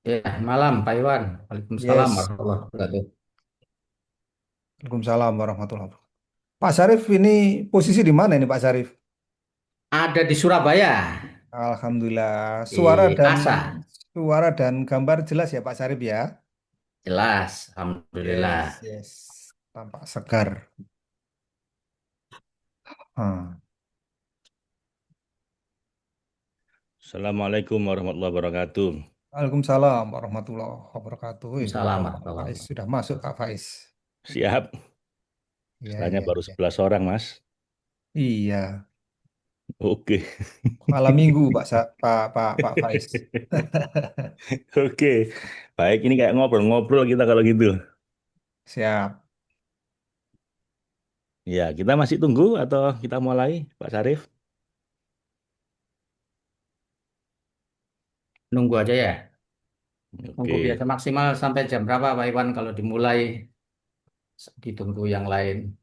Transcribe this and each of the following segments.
Ya, malam Pak Iwan. Waalaikumsalam Yes. warahmatullahi wabarakatuh. Waalaikumsalam warahmatullahi wabarakatuh. Pak Syarif ini posisi di mana ini Pak Syarif? Ada di Surabaya. Alhamdulillah. Di Asa. Suara dan gambar jelas ya Pak Syarif ya. Jelas. Yes, Alhamdulillah. yes. Tampak segar. Hmm. Assalamualaikum warahmatullahi wabarakatuh. Waalaikumsalam warahmatullahi wabarakatuh. Waalaikumsalam Sudah Pak warahmatullahi Faiz wabarakatuh. sudah masuk Pak Faiz. Siap, Iya, istilahnya iya, baru iya. 11 orang, Mas. Iya. Oke. Malam Minggu Pak Faiz. Oke. Baik, ini kayak ngobrol-ngobrol kita kalau gitu. Siap. Ya, kita masih tunggu atau kita mulai, Pak Sarif? Nunggu aja ya. Nunggu Oke. biasa maksimal sampai jam berapa Pak Iwan kalau dimulai ditunggu yang lain.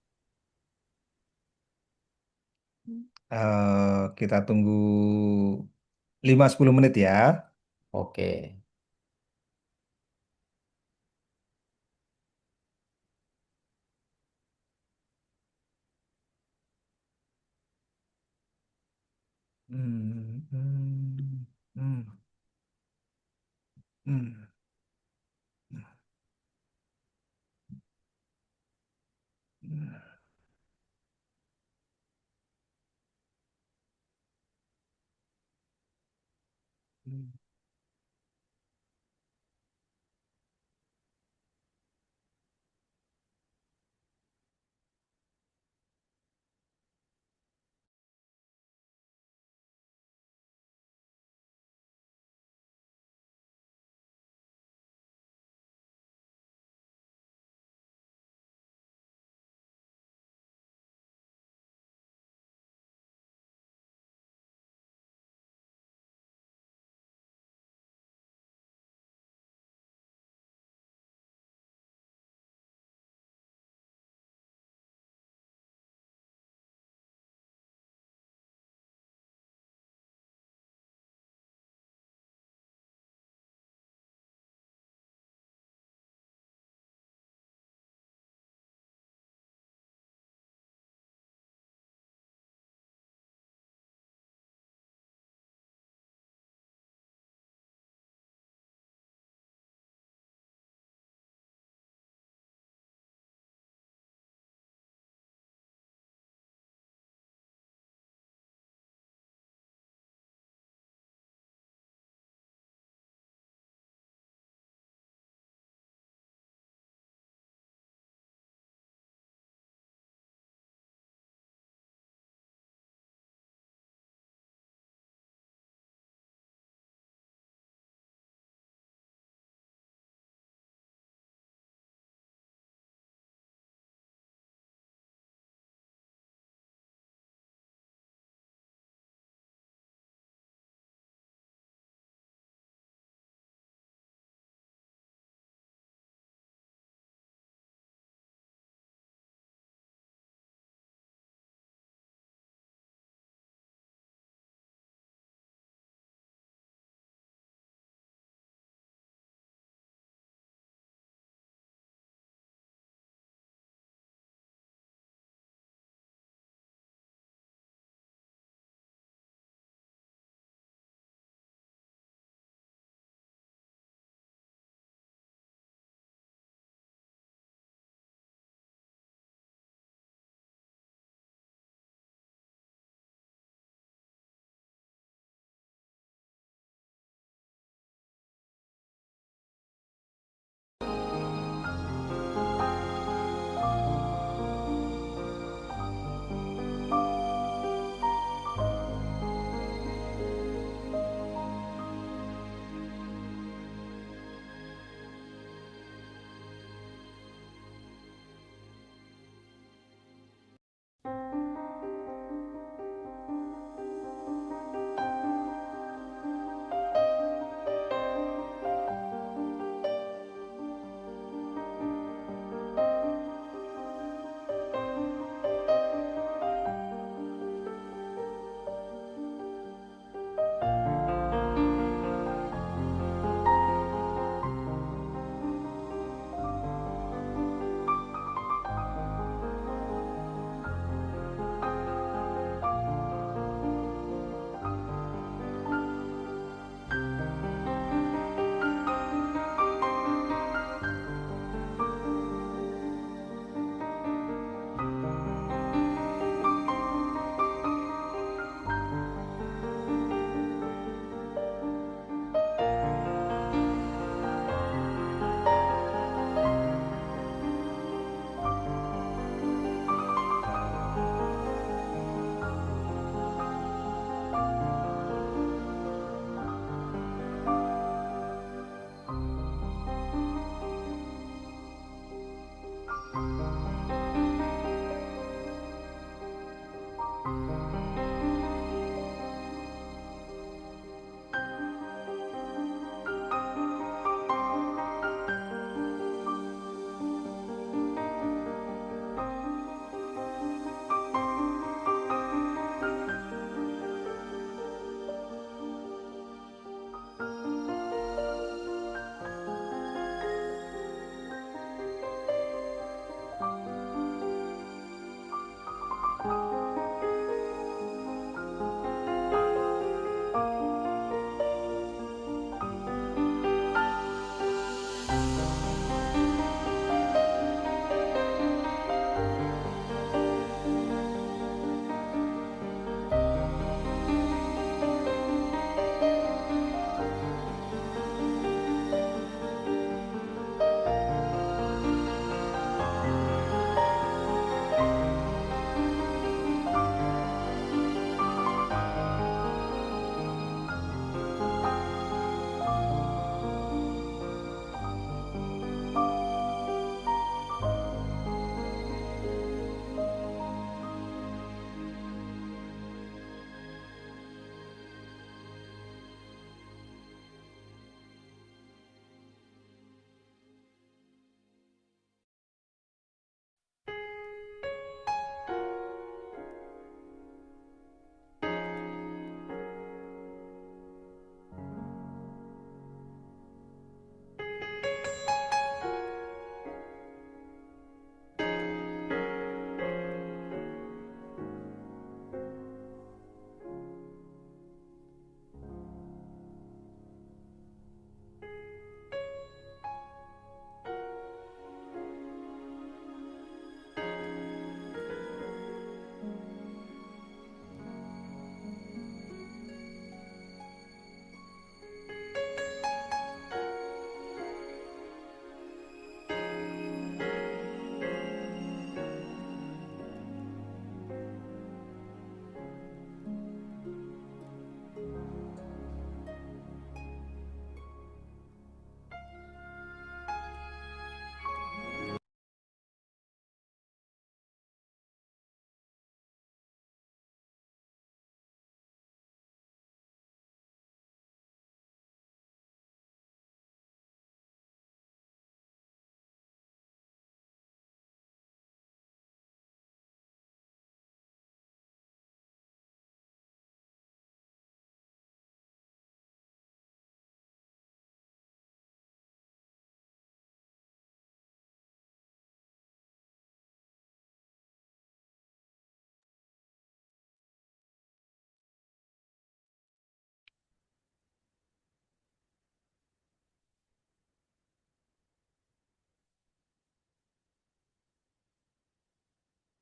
Kita tunggu 5-10 menit ya. Oke. Hmm, hmm, hmm, hmm, hmm. Hmm.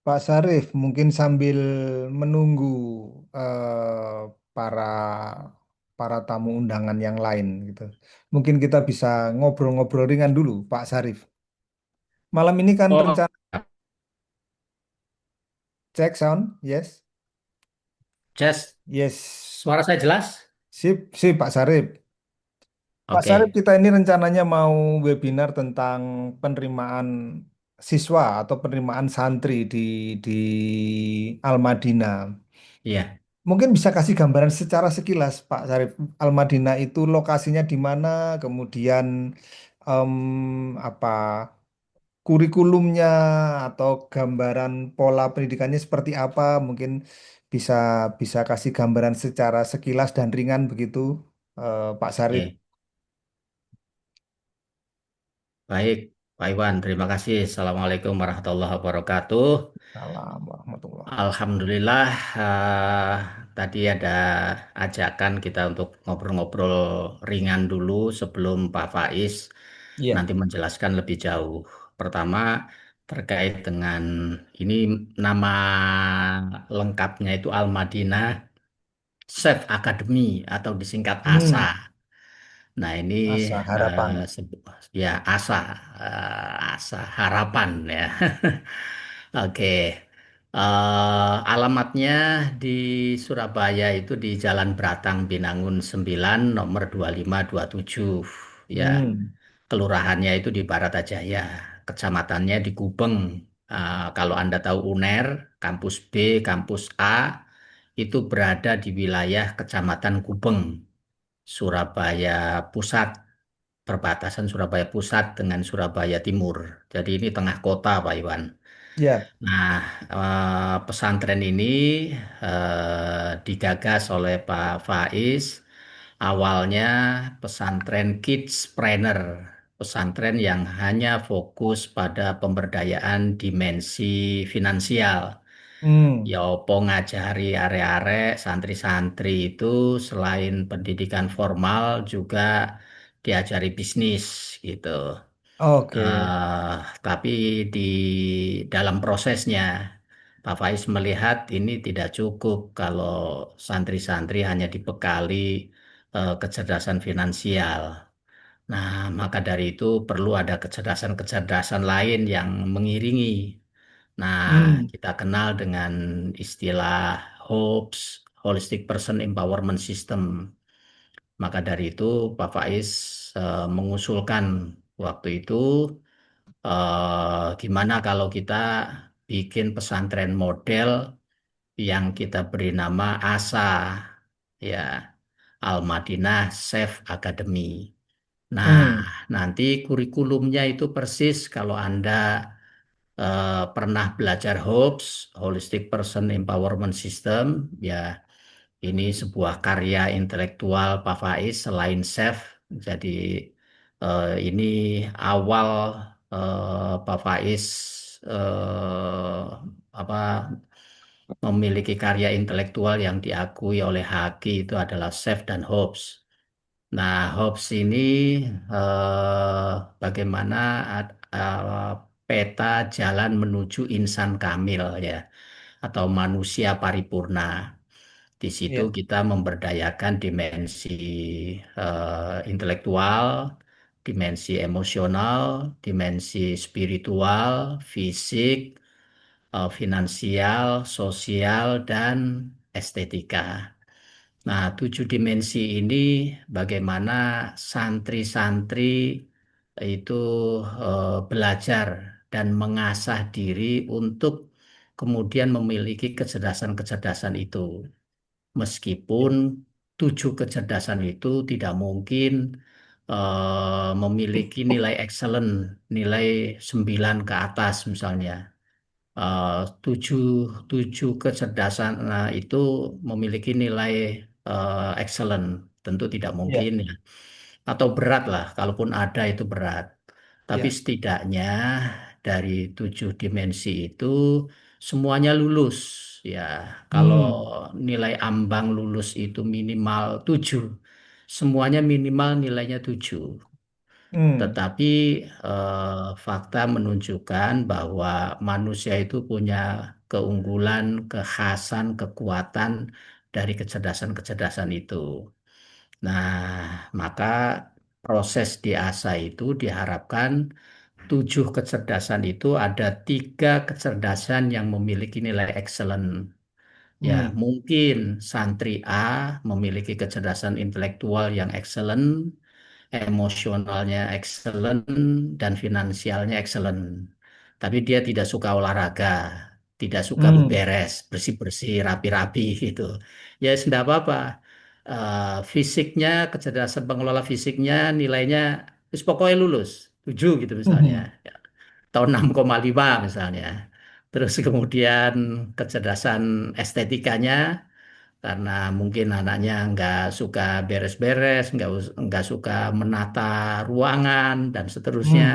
Pak Sarif, mungkin sambil menunggu eh, para para tamu undangan yang lain gitu. Mungkin kita bisa ngobrol-ngobrol ringan dulu, Pak Sarif. Malam ini kan Oh, rencana cek sound, yes, Jess, yes, suara saya jelas? sip, sip, Pak Sarif. Pak Sarif, Oke, kita ini rencananya mau webinar tentang penerimaan siswa atau penerimaan santri di Al-Madinah. iya. Mungkin bisa kasih gambaran secara sekilas, Pak Sarif. Al-Madinah itu lokasinya di mana, kemudian em, apa kurikulumnya atau gambaran pola pendidikannya seperti apa? Mungkin bisa bisa kasih gambaran secara sekilas dan ringan begitu, Pak Sarif. Oke. Baik, Pak Iwan, terima kasih. Assalamualaikum warahmatullahi wabarakatuh. Salam warahmatullah. Alhamdulillah, tadi ada ajakan kita untuk ngobrol-ngobrol ringan dulu sebelum Pak Faiz Iya. nanti menjelaskan lebih jauh. Pertama, terkait dengan ini nama lengkapnya itu Al-Madinah Safe Academy atau disingkat ASA. Hmm, Nah, ini asa harapan. ya ASA, ASA harapan ya. Oke. Alamatnya di Surabaya itu di Jalan Beratang Binangun 9 nomor 2527. Ya, Hmm, kelurahannya itu di Baratajaya, kecamatannya di Gubeng. Kalau Anda tahu UNER, kampus B, kampus A itu berada di wilayah Kecamatan Gubeng, Surabaya Pusat, perbatasan Surabaya Pusat dengan Surabaya Timur. Jadi ini tengah kota, Pak Iwan. ya. Nah, pesantren ini digagas oleh Pak Faiz. Awalnya pesantren Kids Trainer, pesantren yang hanya fokus pada pemberdayaan dimensi finansial. Hmm, Ya, opo ngajari arek-arek santri-santri itu selain pendidikan formal juga diajari bisnis gitu. oke. Eh, tapi di dalam prosesnya, Pak Faiz melihat ini tidak cukup kalau santri-santri hanya dibekali kecerdasan finansial. Nah, maka dari itu perlu ada kecerdasan-kecerdasan lain yang mengiringi. Nah, Hmm, kita kenal dengan istilah HOPS, Holistic Person Empowerment System. Maka dari itu, Pak Faiz mengusulkan waktu itu gimana kalau kita bikin pesantren model yang kita beri nama ASA, ya, Al-Madinah Safe Academy. Nah, hmm, nanti kurikulumnya itu persis kalau Anda pernah belajar HOPS, Holistic Person Empowerment System, ya, ini sebuah karya intelektual Pak Faiz selain Chef. Jadi ini awal Pak Faiz apa memiliki karya intelektual yang diakui oleh Haki itu adalah Chef dan Hobbes. Nah, Hobbes ini bagaimana peta jalan menuju insan kamil ya atau manusia paripurna. Di situ ya. kita memberdayakan dimensi intelektual, dimensi emosional, dimensi spiritual, fisik, finansial, sosial, dan estetika. Nah, 7 dimensi ini bagaimana santri-santri itu belajar dan mengasah diri untuk kemudian memiliki kecerdasan-kecerdasan itu. Meskipun 7 kecerdasan itu tidak mungkin memiliki nilai excellent, nilai 9 ke atas misalnya. Eh, tujuh, tujuh kecerdasan itu memiliki nilai excellent, tentu tidak Ya, mungkin ya. Atau berat lah, kalaupun ada itu berat. Tapi ya. setidaknya dari 7 dimensi itu semuanya lulus ya. Kalau Hmm, nilai ambang lulus itu minimal 7, semuanya minimal nilainya 7. hmm, Tetapi fakta menunjukkan bahwa manusia itu punya keunggulan, kekhasan, kekuatan dari kecerdasan-kecerdasan itu. Nah, maka proses diasah itu diharapkan 7 kecerdasan itu ada 3 kecerdasan yang memiliki nilai excellent. Ya, Hmm. mungkin santri A memiliki kecerdasan intelektual yang excellent, emosionalnya excellent, dan finansialnya excellent. Tapi dia tidak suka olahraga, tidak suka Hmm. beberes, bersih-bersih, rapi-rapi gitu. Ya, tidak apa-apa. Fisiknya, kecerdasan pengelola fisiknya nilainya, terus pokoknya lulus, 7 gitu misalnya. Hmm. Ya, atau 6,5 misalnya. Terus kemudian kecerdasan estetikanya karena mungkin anaknya nggak suka beres-beres, nggak suka menata ruangan dan seterusnya,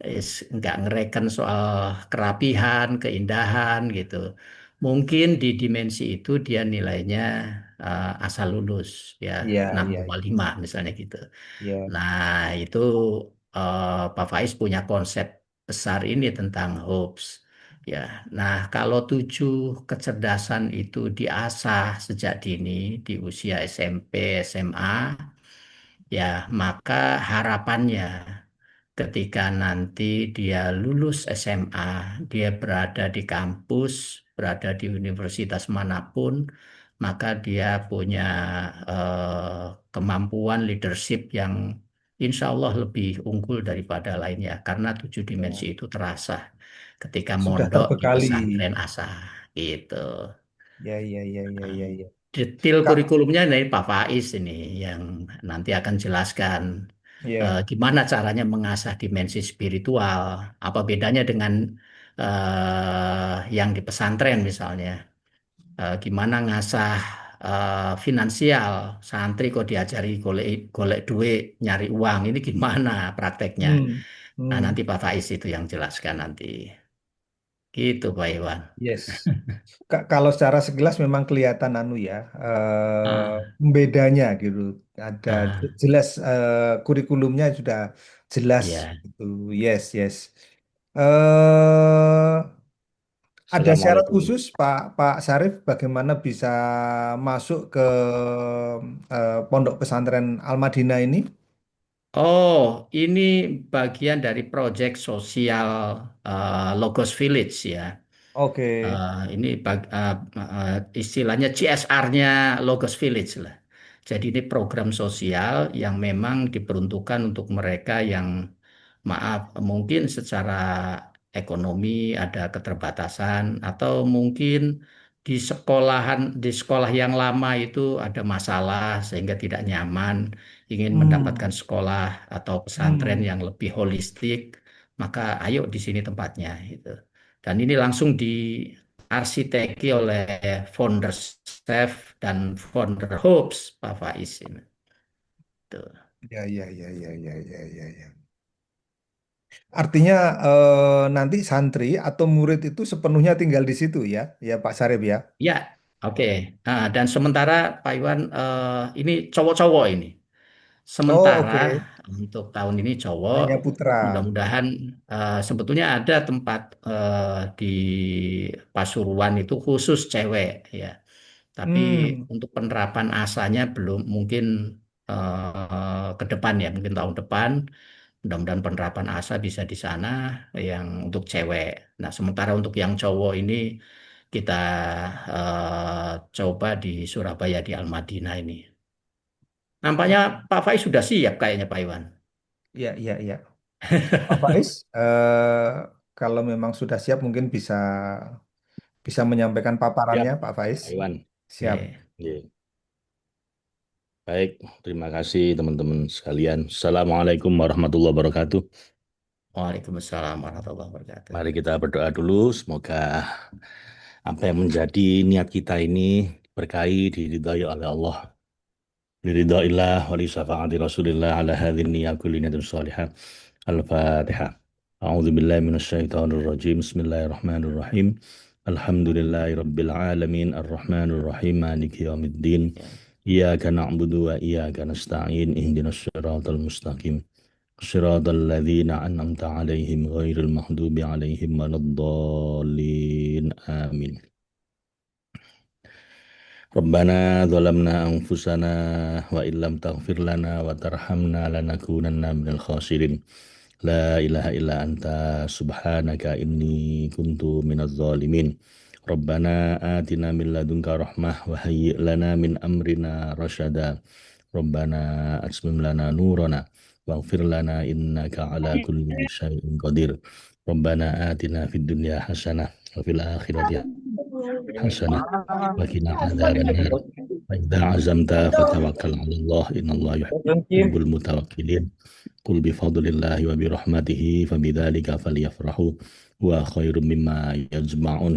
Hmm. nggak ngereken soal kerapihan, keindahan gitu. Mungkin di dimensi itu dia nilainya asal lulus ya Iya, enam iya, koma lima misalnya gitu. iya. Nah, itu Pak Faiz punya konsep besar ini tentang hopes. Ya, nah kalau 7 kecerdasan itu diasah sejak dini di usia SMP, SMA, ya maka harapannya ketika nanti dia lulus SMA, dia berada di kampus, berada di universitas manapun, maka dia punya kemampuan leadership yang insya Allah lebih unggul daripada lainnya, karena 7 dimensi Ya. itu terasa ketika Sudah mondok di terbekali. pesantren Asa, gitu. Ya, ya, ya, ya, Nah, ya, ya. detail Kak, kurikulumnya dari Pak Faiz ini yang nanti akan jelaskan ya. gimana caranya mengasah dimensi spiritual, apa bedanya dengan yang di pesantren misalnya. Gimana ngasah finansial, santri kok diajari golek golek duit, nyari uang, ini gimana prakteknya. Hmm. Nah, nanti Hmm. Pak Faiz itu yang jelaskan nanti. Gitu Pak Iwan. Yes. Kalau secara sekilas memang kelihatan anu ya, Ah, bedanya gitu. Ada ah, jelas kurikulumnya sudah jelas iya. gitu. Yes, yes. eh ada syarat Assalamualaikum. khusus Pak Pak Syarif bagaimana bisa masuk ke pondok pesantren Al-Madinah ini? Oh, ini bagian dari proyek sosial Logos Village ya. Oke. Ini istilahnya CSR-nya Logos Village lah. Jadi ini program sosial yang memang diperuntukkan untuk mereka yang maaf mungkin secara ekonomi ada keterbatasan atau mungkin di sekolah yang lama itu ada masalah sehingga tidak nyaman, ingin mendapatkan Hmm. sekolah atau pesantren Hmm. yang lebih holistik, maka ayo di sini tempatnya gitu. Dan ini langsung diarsiteki oleh founder Chef dan founder Hopes, Pak Faiz ini. Tuh. Ya, ya, ya, ya, ya, ya, ya, ya. Artinya nanti santri atau murid itu sepenuhnya tinggal di situ ya, ya Pak Sarip ya. Ya, oke. Nah, dan sementara Pak Iwan, ini cowok-cowok ini. Oh, Sementara oke. untuk tahun ini cowok, Hanya putra. mudah-mudahan sebetulnya ada tempat di Pasuruan itu khusus cewek ya. Tapi Hmm. untuk penerapan asanya belum mungkin ke depan ya, mungkin tahun depan. Mudah-mudahan penerapan asa bisa di sana yang untuk cewek. Nah, sementara untuk yang cowok ini kita coba di Surabaya di Al-Madinah ini. Nampaknya Pak Faiz sudah siap kayaknya Pak Iwan. Ya, ya, ya. Pak Faiz, kalau memang sudah siap mungkin bisa bisa menyampaikan Siap, paparannya Pak Faiz. Pak Iwan. Siap. Oke. Iya. Baik, terima kasih teman-teman sekalian. Assalamualaikum warahmatullahi wabarakatuh. Waalaikumsalam warahmatullahi wabarakatuh. Mari kita berdoa dulu, semoga apa yang menjadi niat kita ini berkahi diridhai oleh Allah. Liridhaillah wa li syafaati Rasulillah ala hadhin niyat kulli niyatin shalihah. Al-Fatihah. A'udzu billahi minasyaitonir rajim. Bismillahirrahmanirrahim. Alhamdulillahi rabbil alamin arrahmanir rahim maliki yaumiddin. Ya. Iyyaka na'budu wa iyyaka nasta'in ihdinas siratal mustaqim. صراط الذين أنعمت عليهم غير المغضوب عليهم ولا الضالين آمين. ربنا ظلمنا أنفسنا وإن لم تغفر لنا وترحمنا لنكونن من الخاسرين. لا إله إلا أنت سبحانك إني كنت من الظالمين. ربنا آتنا من لدنك رحمة وهيئ لنا من أمرنا رشدا. ربنا أتمم لنا نورنا واغفر لنا إنك على كل شيء قدير. ربنا آتنا في الدنيا حسنة وفي الآخرة حسنة وقنا عذاب النار. فإذا عزمت فتوكل على الله إن الله يحب المتوكلين. قل بفضل الله وبرحمته فبذلك فليفرحوا هو خير مما يجمعون.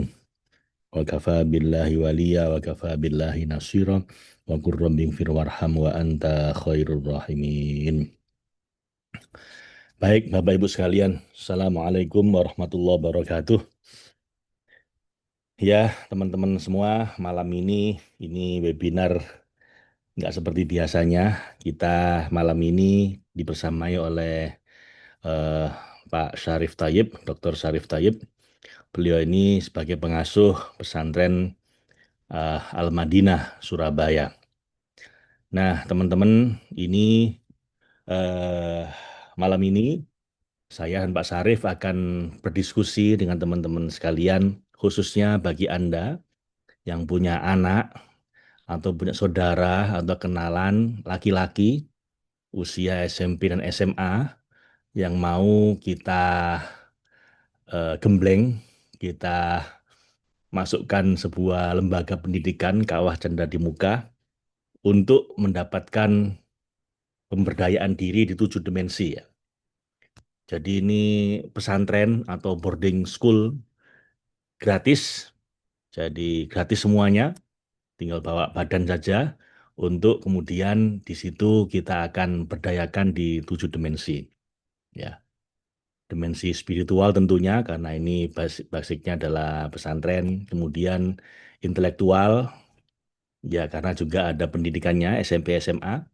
وكفى بالله وليا وكفى بالله نصيرا وقل رب اغفر وارحم وأنت خير الراحمين. Baik, Bapak Ibu sekalian, Assalamualaikum warahmatullahi wabarakatuh. Ya, teman-teman semua, malam ini webinar nggak seperti biasanya. Kita malam ini dibersamai oleh eh, Pak Syarif Tayyib, Dr. Syarif Tayyib. Beliau ini sebagai pengasuh pesantren Al-Madinah, Surabaya. Nah, teman-teman, ini eh, malam ini saya dan Pak Syarif akan berdiskusi dengan teman-teman sekalian, khususnya bagi Anda yang punya anak atau punya saudara atau kenalan laki-laki usia SMP dan SMA yang mau kita gembleng, kita masukkan sebuah lembaga pendidikan Kawah Canda di Muka untuk mendapatkan pemberdayaan diri di 7 dimensi ya. Jadi ini pesantren atau boarding school gratis, jadi gratis semuanya, tinggal bawa badan saja untuk kemudian di situ kita akan berdayakan di 7 dimensi. Ya, dimensi spiritual tentunya karena ini basicnya adalah pesantren, kemudian intelektual ya karena juga ada pendidikannya SMP SMA.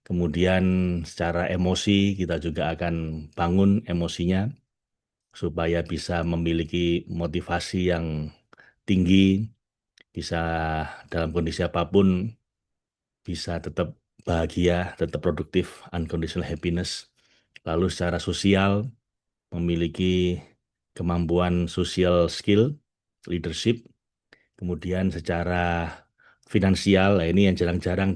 Kemudian secara emosi kita juga akan bangun emosinya supaya bisa memiliki motivasi yang tinggi, bisa dalam kondisi apapun bisa tetap bahagia, tetap produktif, unconditional happiness. Lalu secara sosial memiliki kemampuan social skill, leadership. Kemudian secara finansial, nah ini yang jarang-jarang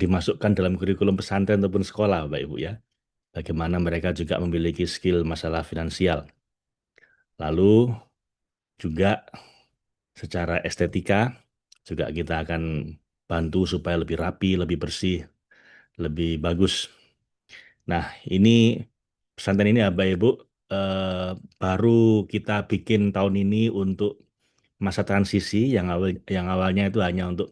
dimasukkan dalam kurikulum pesantren ataupun sekolah, Bapak Ibu ya. Bagaimana mereka juga memiliki skill masalah finansial. Lalu juga secara estetika juga kita akan bantu supaya lebih rapi, lebih bersih, lebih bagus. Nah, ini pesantren ini Bapak Ibu eh, baru kita bikin tahun ini untuk masa transisi yang awalnya itu hanya untuk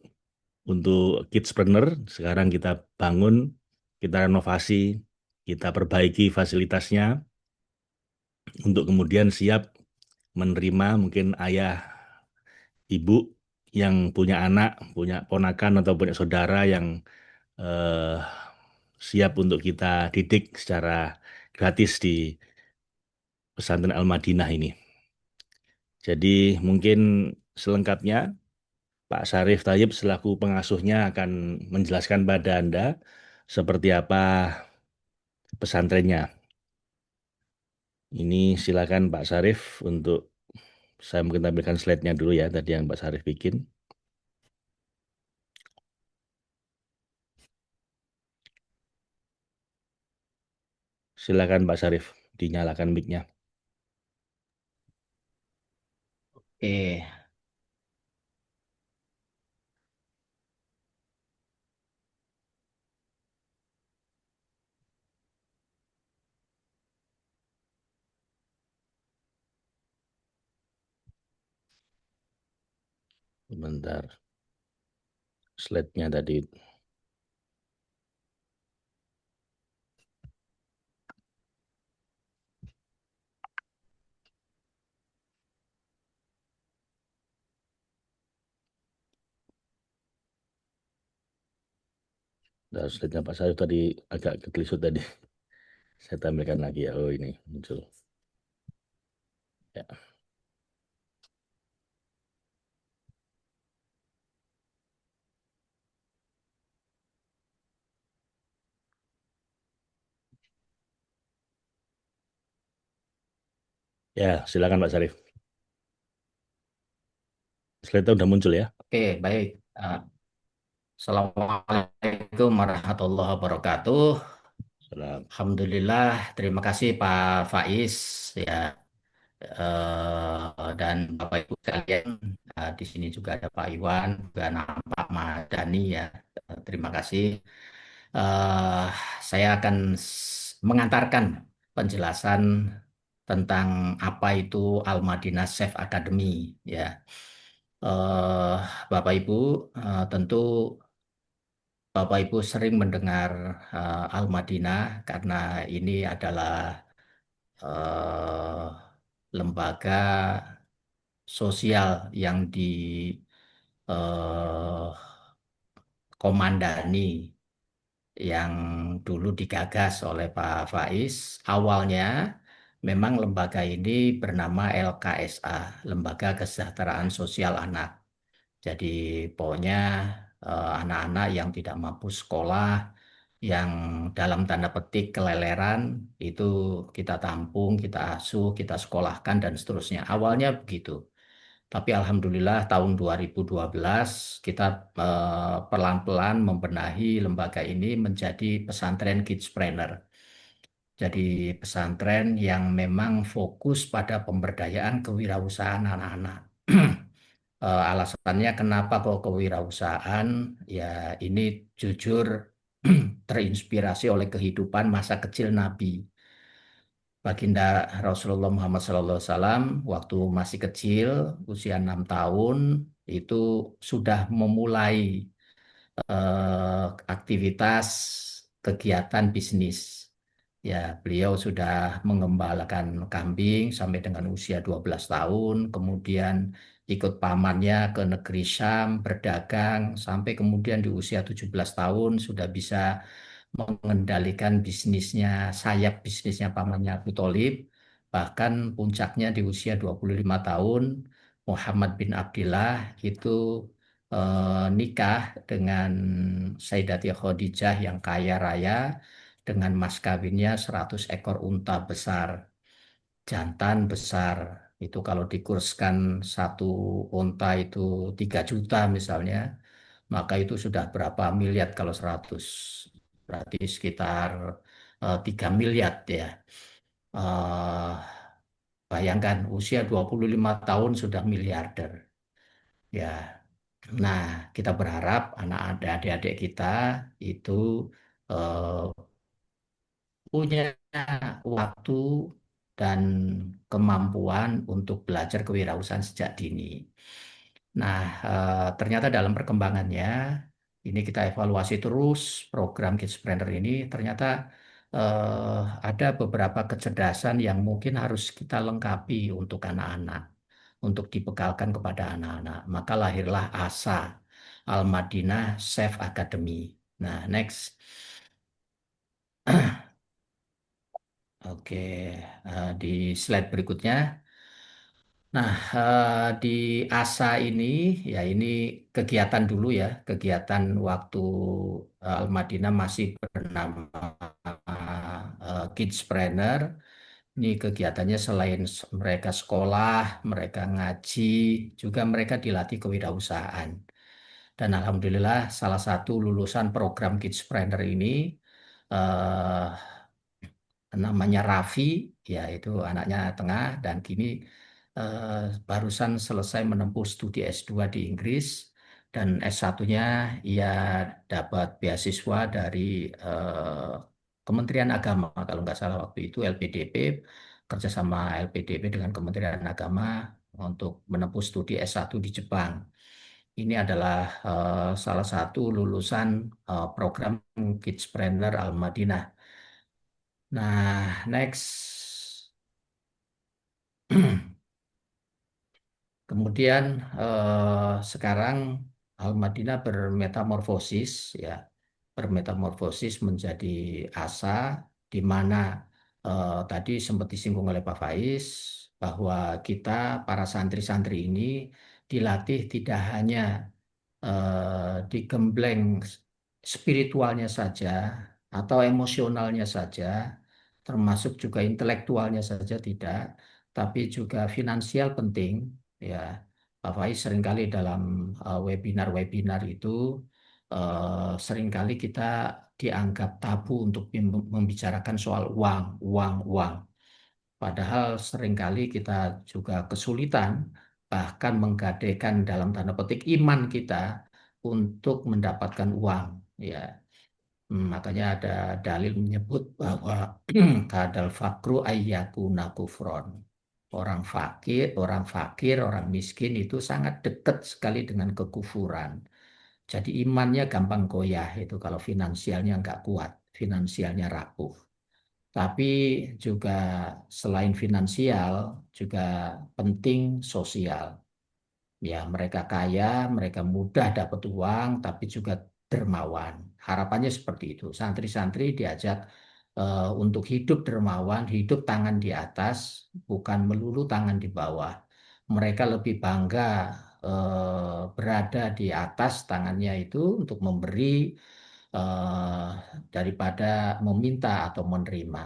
kidspreneur, sekarang kita bangun, kita renovasi, kita perbaiki fasilitasnya untuk kemudian siap menerima mungkin ayah, ibu yang punya anak, punya ponakan atau punya saudara yang eh, siap untuk kita didik secara gratis di pesantren Al-Madinah ini. Jadi mungkin selengkapnya Pak Syarif Tayyib selaku pengasuhnya akan menjelaskan pada Anda seperti apa pesantrennya. Ini silakan Pak Syarif untuk saya mungkin tampilkan slide-nya dulu ya tadi yang Pak Syarif bikin. Silakan Pak Syarif, dinyalakan mic-nya. Oke, Sebentar, slide-nya tadi. Nah, slide-nya Pak Syarif tadi agak ketelisut tadi. Saya tampilkan lagi ya. Oh ini muncul. Ya, ya silakan Pak Syarif. Slide-nya udah muncul ya. Oke, baik. Eh, Assalamualaikum warahmatullahi wabarakatuh. Salam. Alhamdulillah, terima kasih Pak Faiz ya. Dan Bapak Ibu sekalian, di sini juga ada Pak Iwan, juga nampak Mas Dani ya. Terima kasih. Eh, saya akan mengantarkan penjelasan tentang apa itu Al-Madinah Chef Academy ya. Eh, Bapak Ibu, tentu Bapak Ibu sering mendengar Al-Madinah karena ini adalah eh, lembaga sosial yang dikomandani yang dulu digagas oleh Pak Faiz. Awalnya memang lembaga ini bernama LKSA, Lembaga Kesejahteraan Sosial Anak. Jadi pokoknya anak-anak yang tidak mampu sekolah, yang dalam tanda petik keleleran, itu kita tampung, kita asuh, kita sekolahkan, dan seterusnya. Awalnya begitu. Tapi Alhamdulillah tahun 2012 kita pelan-pelan membenahi lembaga ini menjadi pesantren Kidspreneur. Jadi pesantren yang memang fokus pada pemberdayaan kewirausahaan anak-anak. Alasannya kenapa kok kewirausahaan? Ya ini jujur terinspirasi oleh kehidupan masa kecil Nabi. Baginda Rasulullah Muhammad SAW waktu masih kecil, usia 6 tahun, itu sudah memulai aktivitas kegiatan bisnis. Ya, beliau sudah mengembalakan kambing sampai dengan usia 12 tahun, kemudian ikut pamannya ke negeri Syam, berdagang, sampai kemudian di usia 17 tahun sudah bisa mengendalikan bisnisnya, sayap bisnisnya pamannya Abu Thalib. Bahkan puncaknya di usia 25 tahun, Muhammad bin Abdullah itu nikah dengan Sayyidati Khadijah yang kaya raya dengan mas kawinnya 100 ekor unta besar, jantan besar. Itu kalau dikurskan satu unta itu 3 juta misalnya, maka itu sudah berapa miliar kalau 100. Berarti sekitar 3 miliar ya. Eh, Bayangkan usia 25 tahun sudah miliarder. Ya, nah kita berharap adik-adik kita itu eh, punya waktu dan kemampuan untuk belajar kewirausahaan sejak dini. Nah, ternyata dalam perkembangannya, ini kita evaluasi terus program Kidspreneur ini, ternyata ada beberapa kecerdasan yang mungkin harus kita lengkapi untuk anak-anak, untuk dibekalkan kepada anak-anak. Maka lahirlah ASA, Al-Madinah Chef Academy. Nah, next. Oke, di slide berikutnya. Nah, di ASA ini, ya ini kegiatan dulu ya, kegiatan waktu Al-Madinah masih bernama Kidspreneur. Ini kegiatannya selain mereka sekolah, mereka ngaji, juga mereka dilatih kewirausahaan. Dan Alhamdulillah salah satu lulusan program Kidspreneur ini eh, namanya Raffi, ya itu anaknya tengah dan kini eh, barusan selesai menempuh studi S2 di Inggris dan S1-nya ia dapat beasiswa dari eh, Kementerian Agama kalau nggak salah waktu itu LPDP, kerjasama LPDP dengan Kementerian Agama untuk menempuh studi S1 di Jepang. Ini adalah salah satu lulusan program Kidspreneur Al-Madinah. Nah, next. Kemudian sekarang Al-Madinah bermetamorfosis ya. bermetamorfosis menjadi asa, di mana tadi sempat disinggung oleh Pak Faiz bahwa kita para santri-santri ini dilatih tidak hanya digembleng spiritualnya saja atau emosionalnya saja, termasuk juga intelektualnya saja tidak, tapi juga finansial penting. Ya, Pak Faiz seringkali dalam webinar-webinar itu seringkali kita dianggap tabu untuk membicarakan soal uang, uang, uang. Padahal seringkali kita juga kesulitan bahkan menggadaikan dalam tanda petik iman kita untuk mendapatkan uang. Ya, makanya ada dalil menyebut bahwa kadal fakru ayyakuna kufron. Orang fakir, orang miskin itu sangat dekat sekali dengan kekufuran. Jadi imannya gampang goyah itu kalau finansialnya nggak kuat, finansialnya rapuh. Tapi juga selain finansial, juga penting sosial. Ya, mereka kaya, mereka mudah dapat uang, tapi juga dermawan. Harapannya seperti itu. Santri-santri diajak untuk hidup dermawan, hidup tangan di atas, bukan melulu tangan di bawah. Mereka lebih bangga berada di atas tangannya itu untuk memberi eh, daripada meminta atau menerima.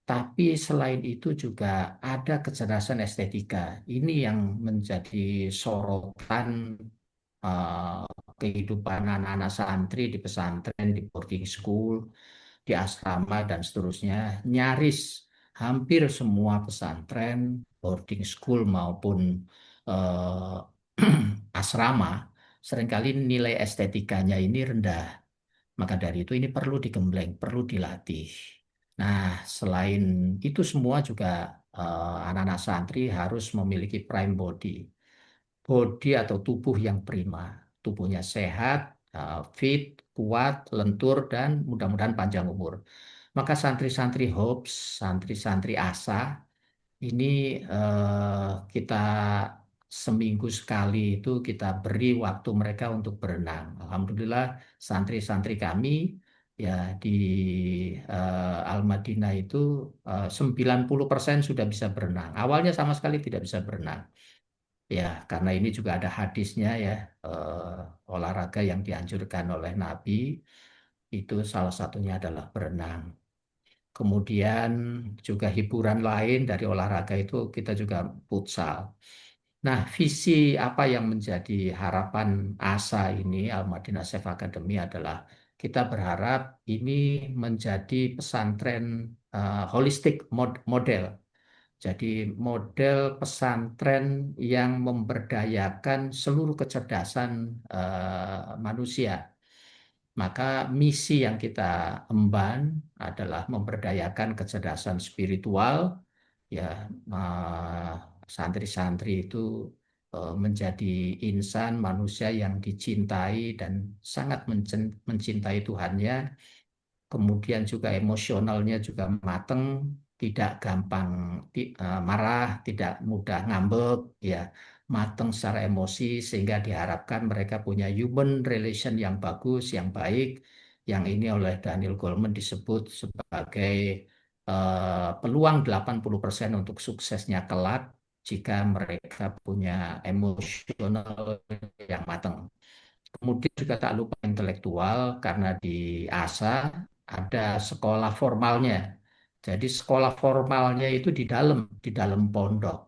Tapi selain itu juga ada kecerdasan estetika. Ini yang menjadi sorotan eh, kehidupan anak-anak santri di pesantren, di boarding school, di asrama, dan seterusnya. Nyaris hampir semua pesantren, boarding school maupun eh, asrama, seringkali nilai estetikanya ini rendah. Maka dari itu ini perlu digembleng, perlu dilatih. Nah, selain itu semua juga anak-anak santri harus memiliki prime body. Body atau tubuh yang prima. Tubuhnya sehat, fit, kuat, lentur, dan mudah-mudahan panjang umur. Maka santri-santri HOPS, santri-santri ASA, ini kita seminggu sekali itu kita beri waktu mereka untuk berenang. Alhamdulillah santri-santri kami ya di Al-Madinah itu 90% sudah bisa berenang. Awalnya sama sekali tidak bisa berenang. Ya, karena ini juga ada hadisnya ya, olahraga yang dianjurkan oleh Nabi itu salah satunya adalah berenang. Kemudian juga hiburan lain dari olahraga itu kita juga futsal. Nah, visi apa yang menjadi harapan ASA ini, Al-Madinah Safe Academy adalah kita berharap ini menjadi pesantren holistik model. Jadi model pesantren yang memberdayakan seluruh kecerdasan manusia. Maka misi yang kita emban adalah memberdayakan kecerdasan spiritual, ya eh, santri-santri itu menjadi insan manusia yang dicintai dan sangat mencintai Tuhannya, kemudian juga emosionalnya juga mateng, tidak gampang marah, tidak mudah ngambek, ya mateng secara emosi sehingga diharapkan mereka punya human relation yang bagus, yang baik, yang ini oleh Daniel Goleman disebut sebagai peluang 80% untuk suksesnya kelak jika mereka punya emosional yang matang. Kemudian juga tak lupa intelektual karena di ASA ada sekolah formalnya. Jadi sekolah formalnya itu di dalam pondok.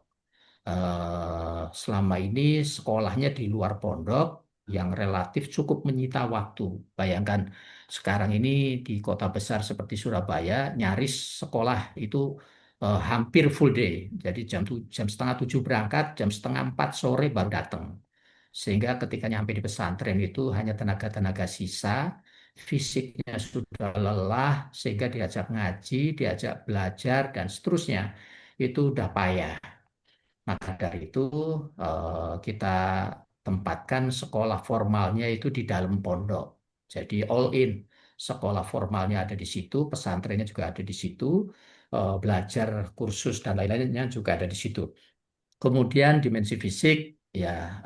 Selama ini sekolahnya di luar pondok yang relatif cukup menyita waktu. Bayangkan sekarang ini di kota besar seperti Surabaya, nyaris sekolah itu hampir full day. Jadi jam setengah 7 berangkat, jam setengah 4 sore baru datang. Sehingga ketika nyampe di pesantren itu hanya tenaga-tenaga sisa, fisiknya sudah lelah, sehingga diajak ngaji, diajak belajar, dan seterusnya. Itu udah payah. Maka dari itu kita tempatkan sekolah formalnya itu di dalam pondok. Jadi all in, sekolah formalnya ada di situ, pesantrennya juga ada di situ, belajar kursus dan lain-lainnya juga ada di situ. Kemudian dimensi fisik, ya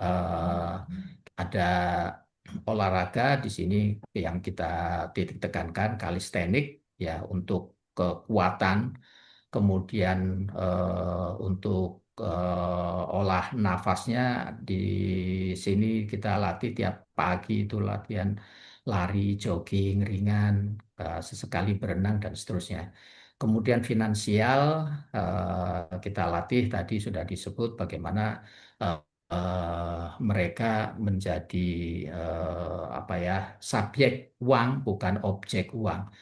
ada olahraga di sini yang kita titik tekankan kalistenik ya untuk kekuatan, kemudian untuk olah nafasnya di sini kita latih tiap pagi itu latihan lari, jogging ringan, sesekali berenang dan seterusnya. Kemudian finansial kita latih tadi sudah disebut bagaimana eh, mereka menjadi apa ya subjek uang bukan objek uang.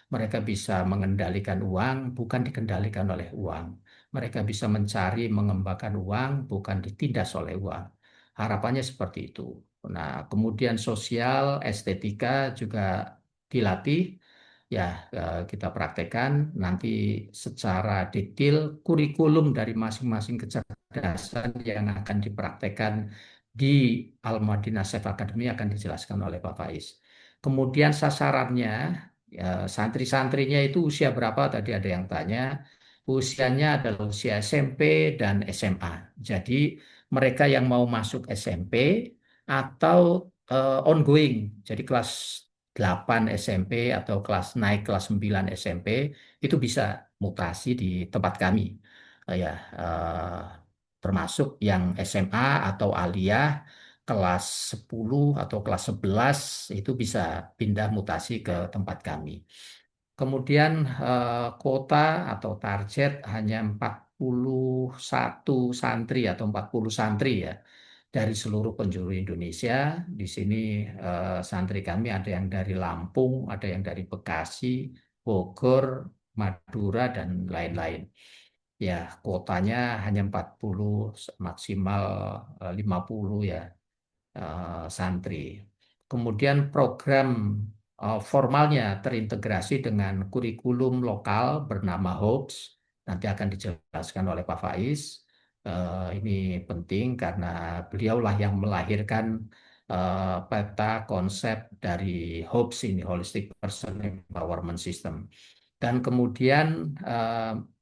Mereka bisa mengendalikan uang, bukan dikendalikan oleh uang. Mereka bisa mencari, mengembangkan uang, bukan ditindas oleh uang. Harapannya seperti itu. Nah, kemudian sosial, estetika juga dilatih. Ya, kita praktekkan nanti secara detail kurikulum dari masing-masing kecerdasan yang akan dipraktekkan di Al-Madinah Chef Academy akan dijelaskan oleh Pak Faiz. Kemudian sasarannya, ya, santri-santrinya itu usia berapa? Tadi ada yang tanya. Usianya adalah usia SMP dan SMA. Jadi mereka yang mau masuk SMP atau ongoing, jadi kelas 8 SMP atau kelas 9 SMP itu bisa mutasi di tempat kami. Ya, termasuk yang SMA atau aliyah kelas 10 atau kelas 11 itu bisa pindah mutasi ke tempat kami. Kemudian kuota atau target hanya 41 santri atau 40 santri ya dari seluruh penjuru Indonesia. Di sini santri kami ada yang dari Lampung, ada yang dari Bekasi, Bogor, Madura dan lain-lain. Ya, kuotanya hanya 40 maksimal 50 ya santri. Kemudian program formalnya terintegrasi dengan kurikulum lokal bernama HOPS. Nanti akan dijelaskan oleh Pak Faiz. Ini penting karena beliaulah yang melahirkan peta konsep dari HOPS ini, Holistic Person Empowerment System. Dan kemudian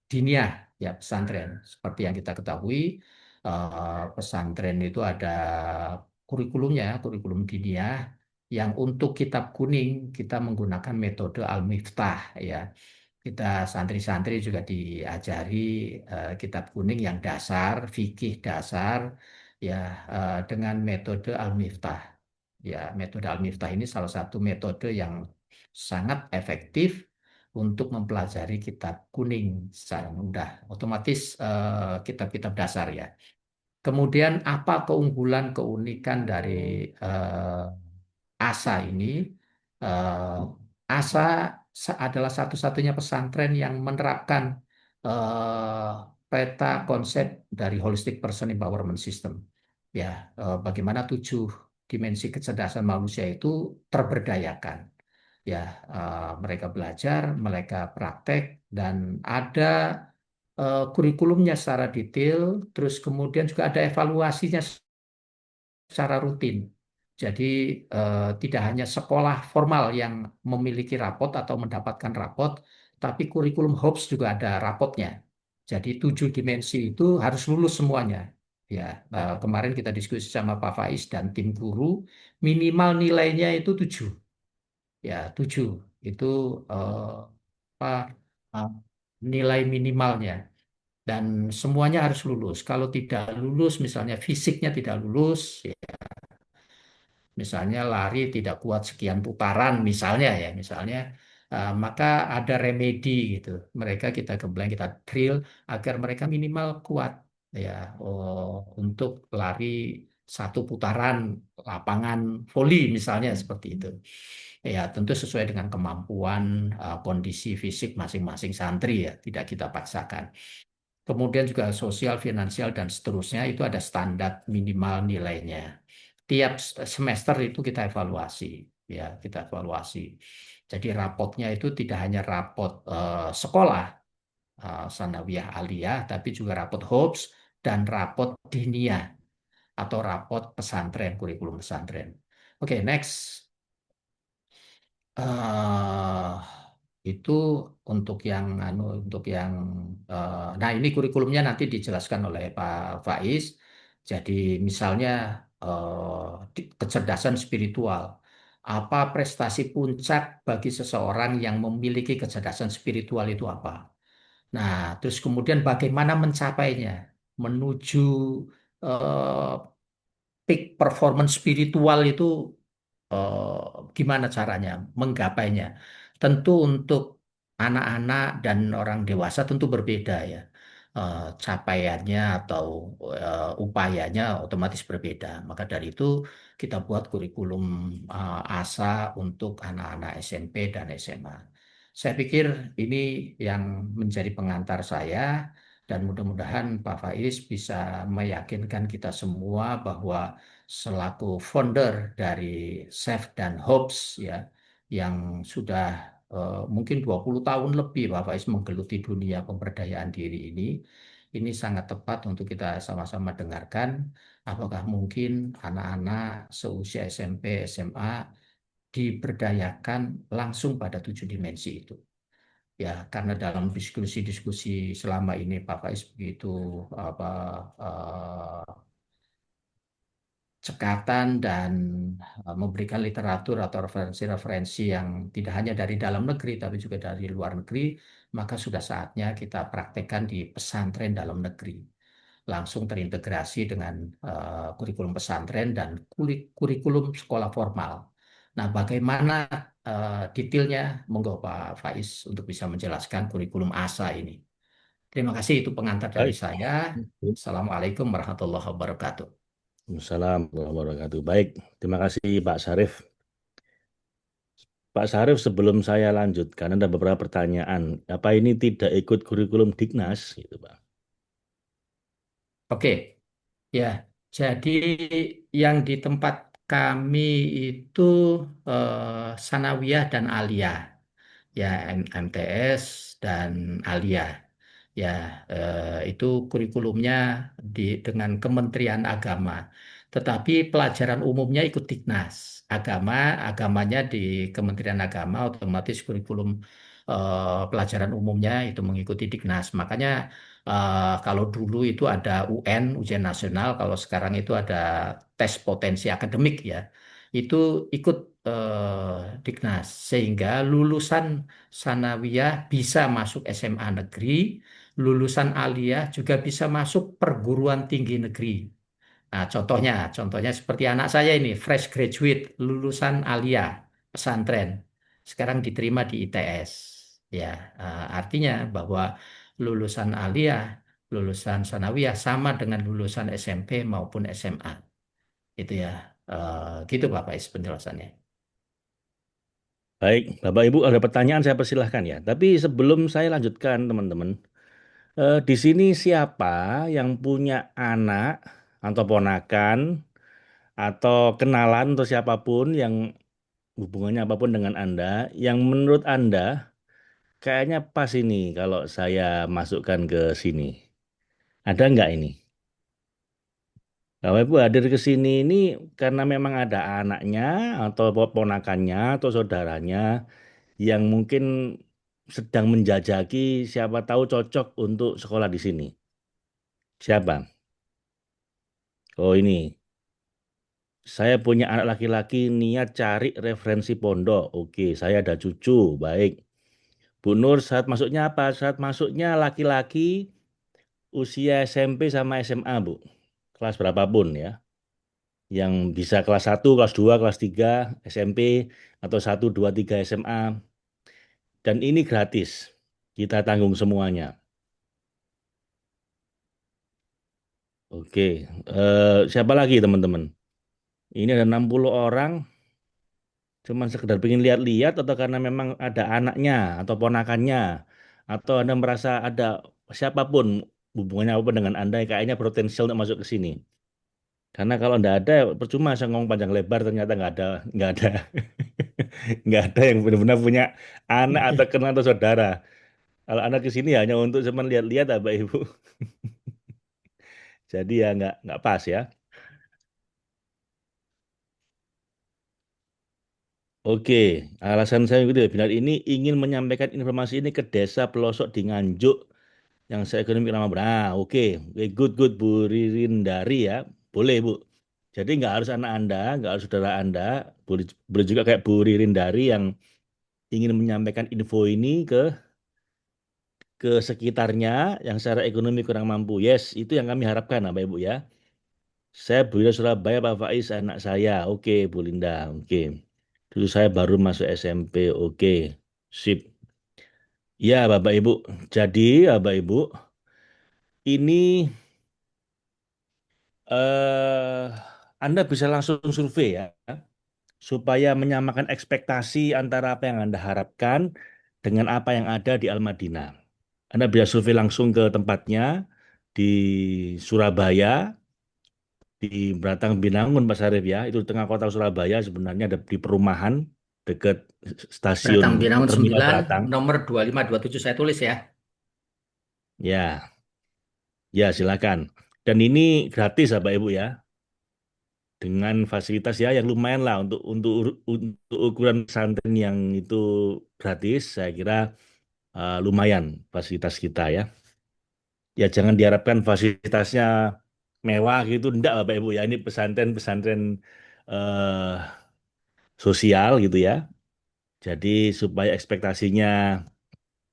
diniyah, ya pesantren. Seperti yang kita ketahui, pesantren itu ada kurikulumnya, kurikulum diniyah yang untuk kitab kuning kita menggunakan metode Al-Miftah ya. Kita santri-santri juga diajari kitab kuning yang dasar, fikih dasar ya dengan metode Al-Miftah. Ya, metode Al-Miftah ini salah satu metode yang sangat efektif untuk mempelajari kitab kuning secara mudah. Otomatis kitab-kitab dasar ya. Kemudian apa keunggulan keunikan dari ASA ini? Eh, ASA adalah satu-satunya pesantren yang menerapkan eh, peta konsep dari Holistic Person Empowerment System. Ya, bagaimana 7 dimensi kecerdasan manusia itu terberdayakan. Ya, mereka belajar, mereka praktek, dan ada kurikulumnya secara detail, terus kemudian juga ada evaluasinya secara rutin. Jadi tidak hanya sekolah formal yang memiliki rapot atau mendapatkan rapot, tapi kurikulum HOPS juga ada rapotnya. Jadi 7 dimensi itu harus lulus semuanya. Ya, kemarin kita diskusi sama Pak Faiz dan tim guru, minimal nilainya itu 7. Ya, 7 itu eh, apa, eh, nilai minimalnya. Dan semuanya harus lulus. Kalau tidak lulus, misalnya fisiknya tidak lulus, ya, misalnya lari tidak kuat sekian putaran, misalnya ya, misalnya, maka ada remedi gitu. Mereka kita gembleng, kita drill agar mereka minimal kuat ya untuk lari 1 putaran lapangan voli misalnya seperti itu. Ya, tentu sesuai dengan kemampuan kondisi fisik masing-masing santri ya, tidak kita paksakan. Kemudian juga sosial, finansial, dan seterusnya itu ada standar minimal nilainya. Tiap semester itu kita evaluasi, ya kita evaluasi. Jadi rapotnya itu tidak hanya rapot sekolah, sanawiyah aliyah, tapi juga rapot HOPS dan rapot diniyah atau rapot pesantren, kurikulum pesantren. Oke, next. eh itu untuk yang nah ini kurikulumnya nanti dijelaskan oleh Pak Faiz. Jadi misalnya kecerdasan spiritual. Apa prestasi puncak bagi seseorang yang memiliki kecerdasan spiritual itu apa? Nah, terus kemudian bagaimana mencapainya? Menuju eh, peak performance spiritual itu gimana caranya menggapainya? Tentu untuk anak-anak dan orang dewasa tentu berbeda ya. Capaiannya atau upayanya otomatis berbeda. Maka dari itu kita buat kurikulum ASA untuk anak-anak SMP dan SMA. Saya pikir ini yang menjadi pengantar saya dan mudah-mudahan Pak Faiz bisa meyakinkan kita semua bahwa selaku founder dari Save dan Hopes ya yang sudah mungkin 20 tahun lebih Pak Faiz menggeluti dunia pemberdayaan diri ini sangat tepat untuk kita sama-sama dengarkan apakah mungkin anak-anak seusia SMP, SMA diberdayakan langsung pada 7 dimensi itu. Ya, karena dalam diskusi-diskusi selama ini Pak Faiz begitu apa cekatan dan memberikan literatur atau referensi-referensi yang tidak hanya dari dalam negeri tapi juga dari luar negeri, maka sudah saatnya kita praktekkan di pesantren dalam negeri. Langsung terintegrasi dengan kurikulum pesantren dan kurikulum sekolah formal. Nah, bagaimana detailnya? Monggo Pak Faiz untuk bisa menjelaskan kurikulum ASA ini. Terima kasih itu pengantar dari Baik. saya. Assalamualaikum warahmatullahi wabarakatuh. Assalamualaikum warahmatullahi wabarakatuh. Baik, terima kasih Pak Sarif. Pak Sarif, sebelum saya lanjutkan, ada beberapa pertanyaan. Apa ini tidak ikut kurikulum Dignas? Gitu, Pak. Oke, ya. Jadi yang di tempat kami itu Sanawiyah dan Aliyah. Ya MTS dan Alia ya itu kurikulumnya dengan Kementerian Agama tetapi pelajaran umumnya ikut Dignas agamanya di Kementerian Agama otomatis kurikulum pelajaran umumnya itu mengikuti Dignas makanya kalau dulu itu ada UN ujian nasional kalau sekarang itu ada tes potensi akademik ya itu ikut Dignas sehingga lulusan Sanawiyah bisa masuk SMA negeri, lulusan Aliyah juga bisa masuk perguruan tinggi negeri. Nah, contohnya seperti anak saya ini, fresh graduate, lulusan Aliyah, pesantren. Sekarang diterima di ITS. Ya, artinya bahwa lulusan Aliyah, lulusan Sanawiyah sama dengan lulusan SMP maupun SMA. Itu ya, gitu Bapak Is penjelasannya. Baik, Bapak Ibu ada pertanyaan saya persilahkan ya. Tapi sebelum saya lanjutkan teman-teman, di sini siapa yang punya anak atau ponakan atau kenalan atau siapapun yang hubungannya apapun dengan Anda, yang menurut Anda kayaknya pas ini kalau saya masukkan ke sini. Ada nggak ini? Bapak Ibu hadir ke sini ini karena memang ada anaknya atau ponakannya atau saudaranya yang mungkin sedang menjajaki siapa tahu cocok untuk sekolah di sini. Siapa? Oh ini, saya punya anak laki-laki niat cari referensi pondok. Oke, saya ada cucu. Baik. Bu Nur, saat masuknya apa? Saat masuknya laki-laki usia SMP sama SMA, Bu. Kelas berapapun ya. Yang bisa kelas 1, kelas 2, kelas 3 SMP atau 1, 2, 3 SMA. Dan ini gratis. Kita tanggung semuanya. Oke, siapa lagi teman-teman? Ini ada 60 orang, cuman sekedar pengen lihat-lihat atau karena memang ada anaknya atau ponakannya, atau Anda merasa ada siapapun hubungannya apapun dengan Anda yang kayaknya potensial untuk masuk ke sini. Karena kalau Anda ada, percuma saya ngomong panjang lebar ternyata nggak ada, nggak ada yang benar-benar punya anak atau kenal atau saudara. Kalau anak ke sini hanya untuk cuma lihat-lihat, Bapak Ibu. Jadi ya nggak pas ya. Oke, alasan saya itu benar ini ingin menyampaikan informasi ini ke desa pelosok di Nganjuk yang saya ekonomi lama. Nah, oke, Oke, good good Bu Ririndari ya, boleh Bu. Jadi nggak harus anak Anda, nggak harus saudara Anda, boleh, boleh juga kayak Bu Ririn Dari yang ingin menyampaikan info ini ke sekitarnya yang secara ekonomi kurang mampu. Yes, itu yang kami harapkan, Bapak Ibu ya. Saya Bu Linda Surabaya, Pak Faiz, anak saya. Oke, Bu Linda. Oke. Dulu saya baru masuk SMP. Oke, sip. Ya, Bapak Ibu. Jadi, Bapak Ibu, ini eh Anda bisa langsung survei ya, supaya menyamakan ekspektasi antara apa yang Anda harapkan dengan apa yang ada di Al-Madinah. Anda bisa survei langsung ke tempatnya di Surabaya, di Batang Binangun, Pak Sarif ya. Itu di tengah kota Surabaya sebenarnya ada di perumahan dekat stasiun Beratang Binangun Terminal 9, Batang. nomor 2527 saya tulis ya. Ya, ya silakan. Dan ini gratis ya Pak Ibu ya. Dengan fasilitas ya yang lumayan lah untuk ukuran pesantren yang itu gratis, saya kira lumayan fasilitas kita ya. Ya jangan diharapkan fasilitasnya mewah gitu, enggak Bapak Ibu ya. Ini pesantren-pesantren eh, sosial gitu ya. Jadi supaya ekspektasinya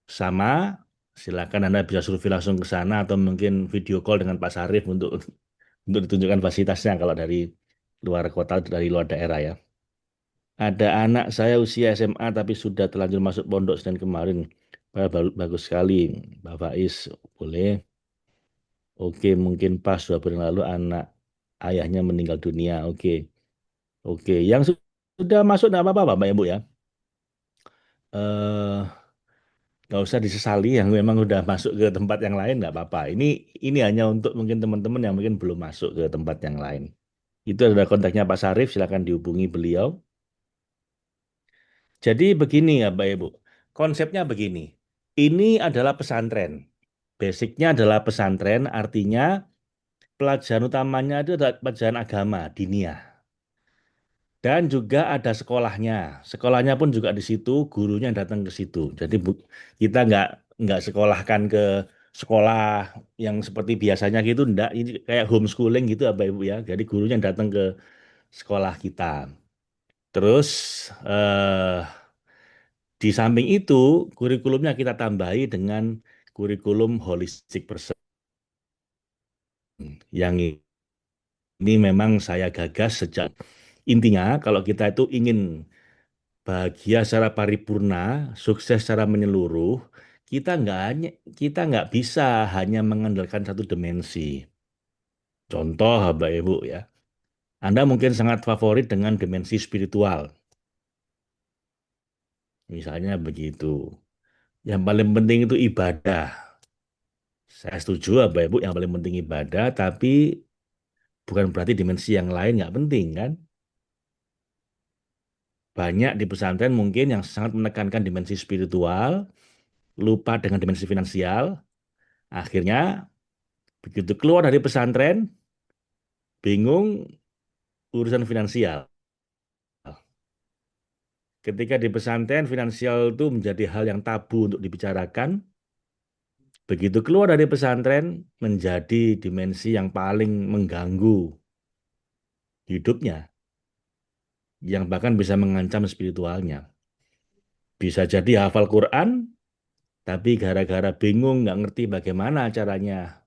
sama, silakan Anda bisa survei langsung ke sana atau mungkin video call dengan Pak Sarif untuk ditunjukkan fasilitasnya kalau dari luar kota, dari luar daerah ya. Ada anak saya usia SMA tapi sudah terlanjur masuk pondok Senin kemarin. Bagus sekali, Pak Faiz. Boleh. Oke, mungkin pas 2 bulan lalu anak ayahnya meninggal dunia. Oke, oke. Yang sudah masuk tidak apa-apa, Bapak Ibu ya. Eh, nggak usah disesali yang memang udah masuk ke tempat yang lain nggak apa-apa. Ini hanya untuk mungkin teman-teman yang mungkin belum masuk ke tempat yang lain. Itu ada kontaknya Pak Sarif, silakan dihubungi beliau. Jadi begini ya, Pak Ibu. Konsepnya begini. Ini adalah pesantren. Basicnya adalah pesantren, artinya pelajaran utamanya itu adalah pelajaran agama, diniyah. Dan juga ada sekolahnya. Sekolahnya pun juga di situ, gurunya datang ke situ. Jadi kita nggak sekolahkan ke sekolah yang seperti biasanya gitu, enggak. Ini kayak homeschooling gitu, Bapak Ibu ya. Jadi gurunya datang ke sekolah kita. Terus eh, di samping itu, kurikulumnya kita tambahi dengan kurikulum holistic person. Yang ini memang saya gagas sejak intinya kalau kita itu ingin bahagia secara paripurna, sukses secara menyeluruh, kita nggak bisa hanya mengandalkan satu dimensi. Contoh, Bapak Ibu ya, Anda mungkin sangat favorit dengan dimensi spiritual, misalnya begitu. Yang paling penting itu ibadah. Saya setuju, Bapak Ibu, yang paling penting ibadah, tapi bukan berarti dimensi yang lain nggak penting kan? Banyak di pesantren mungkin yang sangat menekankan dimensi spiritual, lupa dengan dimensi finansial. Akhirnya begitu keluar dari pesantren, bingung urusan finansial. Ketika di pesantren, finansial itu menjadi hal yang tabu untuk dibicarakan. Begitu keluar dari pesantren, menjadi dimensi yang paling mengganggu hidupnya, yang bahkan bisa mengancam spiritualnya. Bisa jadi hafal Quran, tapi gara-gara bingung, nggak ngerti bagaimana caranya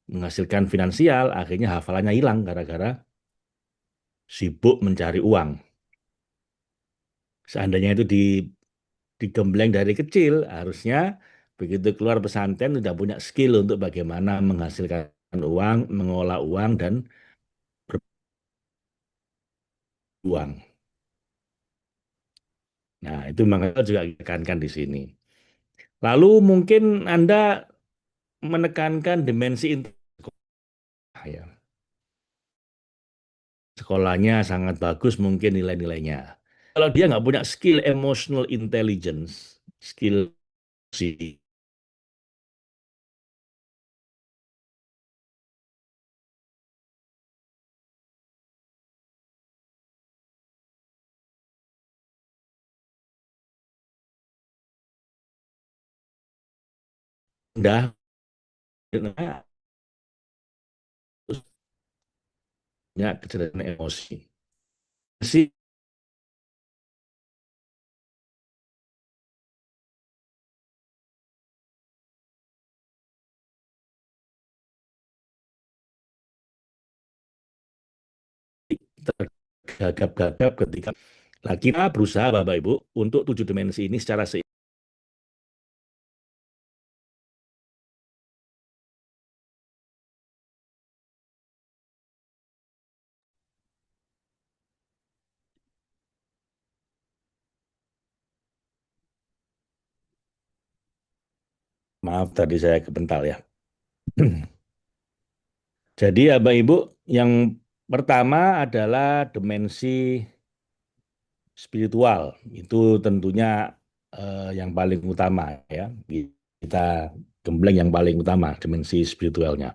menghasilkan finansial, akhirnya hafalannya hilang gara-gara sibuk mencari uang. Seandainya itu digembleng dari kecil, harusnya begitu keluar pesantren sudah punya skill untuk bagaimana menghasilkan uang, mengolah uang, dan beruang. Nah, itu makanya juga ditekankan di sini. Lalu mungkin Anda menekankan dimensi ya. Sekolahnya sangat bagus mungkin nilai-nilainya. Kalau dia nggak punya skill emotional intelligence, skill si rendah, kecerdasan emosi. Si tergagap-gagap ketika nah, kita berusaha Bapak Ibu untuk 7 dimensi ini secara maaf tadi saya kebental ya. Jadi ya Bapak Ibu, yang pertama adalah dimensi spiritual. Itu tentunya yang paling utama ya. Kita gembleng yang paling utama, dimensi spiritualnya.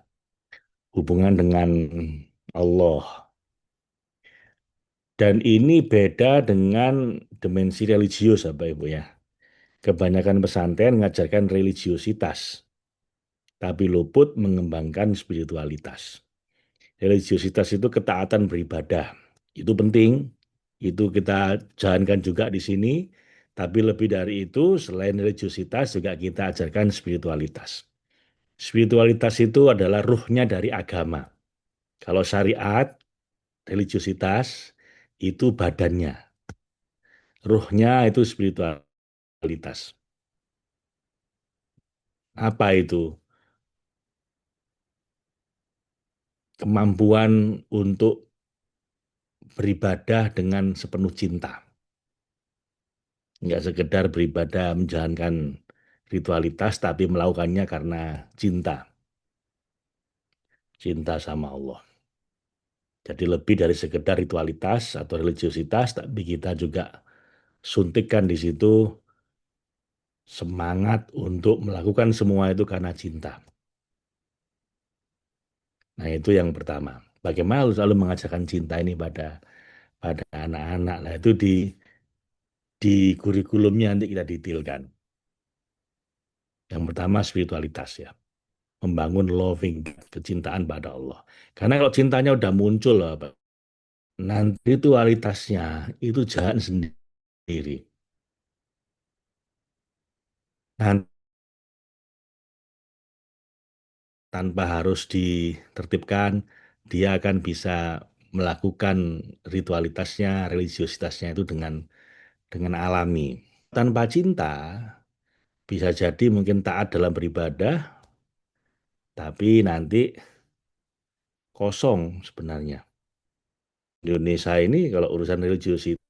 Hubungan dengan Allah. Dan ini beda dengan dimensi religius Bapak Ibu ya. Kebanyakan pesantren mengajarkan religiositas, tapi luput mengembangkan spiritualitas. Religiositas itu ketaatan beribadah. Itu penting, itu kita jalankan juga di sini, tapi lebih dari itu, selain religiositas juga kita ajarkan spiritualitas. Spiritualitas itu adalah ruhnya dari agama. Kalau syariat, religiositas, itu badannya. Ruhnya itu spiritualitas. Apa itu? Kemampuan untuk beribadah dengan sepenuh cinta. Enggak sekedar beribadah menjalankan ritualitas, tapi melakukannya karena cinta. Cinta sama Allah. Jadi lebih dari sekedar ritualitas atau religiositas, tapi kita juga suntikkan di situ semangat untuk melakukan semua itu karena cinta. Nah itu yang pertama. Bagaimana harus selalu mengajarkan cinta ini pada anak-anak. Nah itu di kurikulumnya nanti kita detailkan. Yang pertama spiritualitas ya. Membangun loving, kecintaan pada Allah. Karena kalau cintanya udah muncul, nanti ritualitasnya itu jalan sendiri. Nanti tanpa harus ditertibkan, dia akan bisa melakukan ritualitasnya, religiositasnya itu dengan alami. Tanpa cinta, bisa jadi mungkin taat dalam beribadah, tapi nanti kosong sebenarnya. Indonesia ini kalau urusan religiositas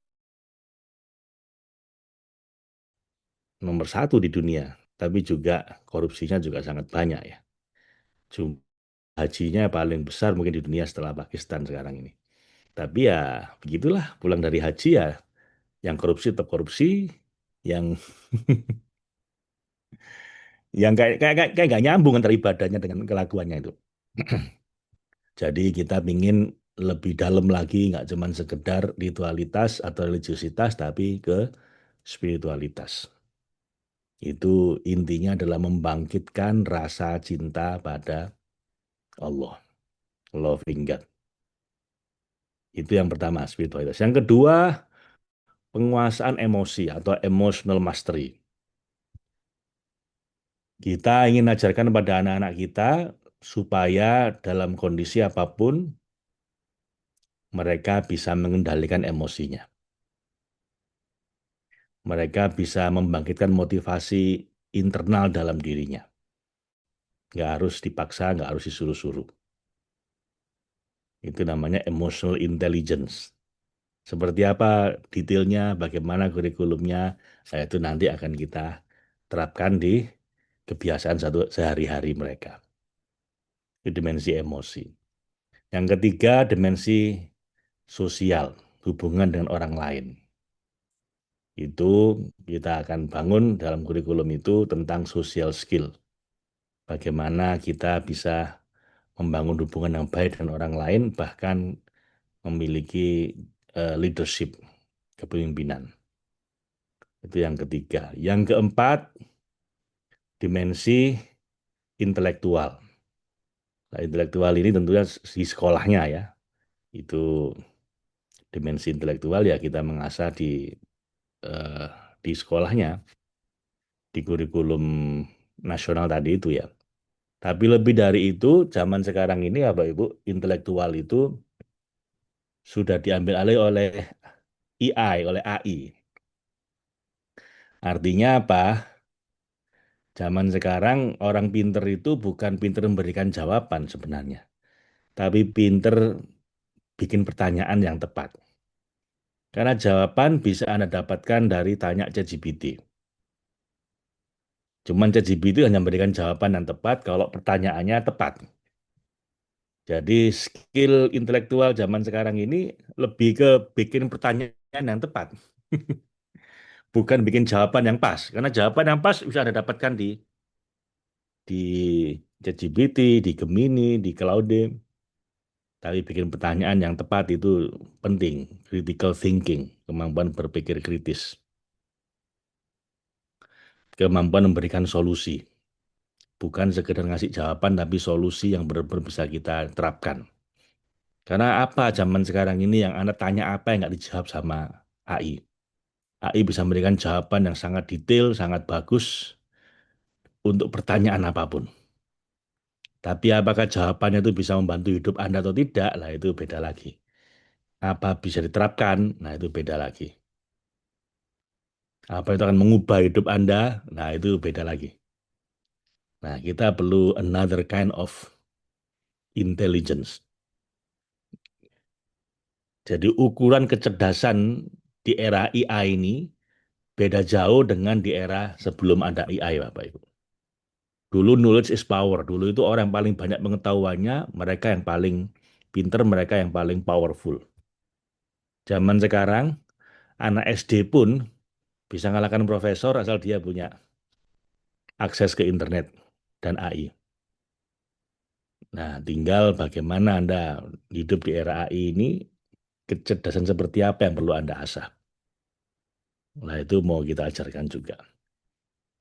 nomor satu di dunia, tapi juga korupsinya juga sangat banyak ya. Jumlah hajinya paling besar mungkin di dunia setelah Pakistan sekarang ini. Tapi ya begitulah, pulang dari haji ya, yang korupsi tetap korupsi, yang yang kayak nggak nyambung antara ibadahnya dengan kelakuannya itu. Jadi kita ingin lebih dalam lagi, nggak cuma sekedar ritualitas atau religiositas, tapi ke spiritualitas. Itu intinya adalah membangkitkan rasa cinta pada Allah, loving God. Itu yang pertama, spiritualitas. Yang kedua, penguasaan emosi atau emotional mastery. Kita ingin ajarkan pada anak-anak kita supaya dalam kondisi apapun mereka bisa mengendalikan emosinya. Mereka bisa membangkitkan motivasi internal dalam dirinya. Nggak harus dipaksa, nggak harus disuruh-suruh. Itu namanya emotional intelligence. Seperti apa detailnya, bagaimana kurikulumnya, itu nanti akan kita terapkan di kebiasaan sehari-hari mereka. Itu dimensi emosi. Yang ketiga, dimensi sosial, hubungan dengan orang lain. Itu kita akan bangun dalam kurikulum itu tentang social skill. Bagaimana kita bisa membangun hubungan yang baik dengan orang lain, bahkan memiliki leadership, kepemimpinan. Itu yang ketiga. Yang keempat, dimensi intelektual. Nah, intelektual ini tentunya di sekolahnya ya. Itu dimensi intelektual ya kita mengasah eh, di sekolahnya, di kurikulum nasional tadi itu ya. Tapi lebih dari itu, zaman sekarang ini Bapak Ibu, intelektual itu sudah diambil alih oleh AI, oleh AI. Artinya apa? Zaman sekarang orang pinter itu bukan pinter memberikan jawaban sebenarnya, tapi pinter bikin pertanyaan yang tepat. Karena jawaban bisa Anda dapatkan dari tanya ChatGPT. Cuman ChatGPT hanya memberikan jawaban yang tepat kalau pertanyaannya tepat. Jadi skill intelektual zaman sekarang ini lebih ke bikin pertanyaan yang tepat. Bukan bikin jawaban yang pas. Karena jawaban yang pas bisa Anda dapatkan di ChatGPT, di Gemini, di Claude. Tapi bikin pertanyaan yang tepat itu penting. Critical thinking, kemampuan berpikir kritis. Kemampuan memberikan solusi. Bukan sekedar ngasih jawaban, tapi solusi yang benar-benar bisa kita terapkan. Karena apa zaman sekarang ini yang Anda tanya apa yang nggak dijawab sama AI. AI bisa memberikan jawaban yang sangat detail, sangat bagus untuk pertanyaan apapun. Tapi apakah jawabannya itu bisa membantu hidup Anda atau tidak? Lah itu beda lagi. Apa bisa diterapkan? Nah itu beda lagi. Apa itu akan mengubah hidup Anda? Nah itu beda lagi. Nah kita perlu another kind of intelligence. Jadi ukuran kecerdasan di era AI ini beda jauh dengan di era sebelum ada AI, Bapak Ibu. Dulu knowledge is power. Dulu itu orang yang paling banyak pengetahuannya, mereka yang paling pinter, mereka yang paling powerful. Zaman sekarang, anak SD pun bisa ngalahkan profesor asal dia punya akses ke internet dan AI. Nah, tinggal bagaimana Anda hidup di era AI ini, kecerdasan seperti apa yang perlu Anda asah. Nah, itu mau kita ajarkan juga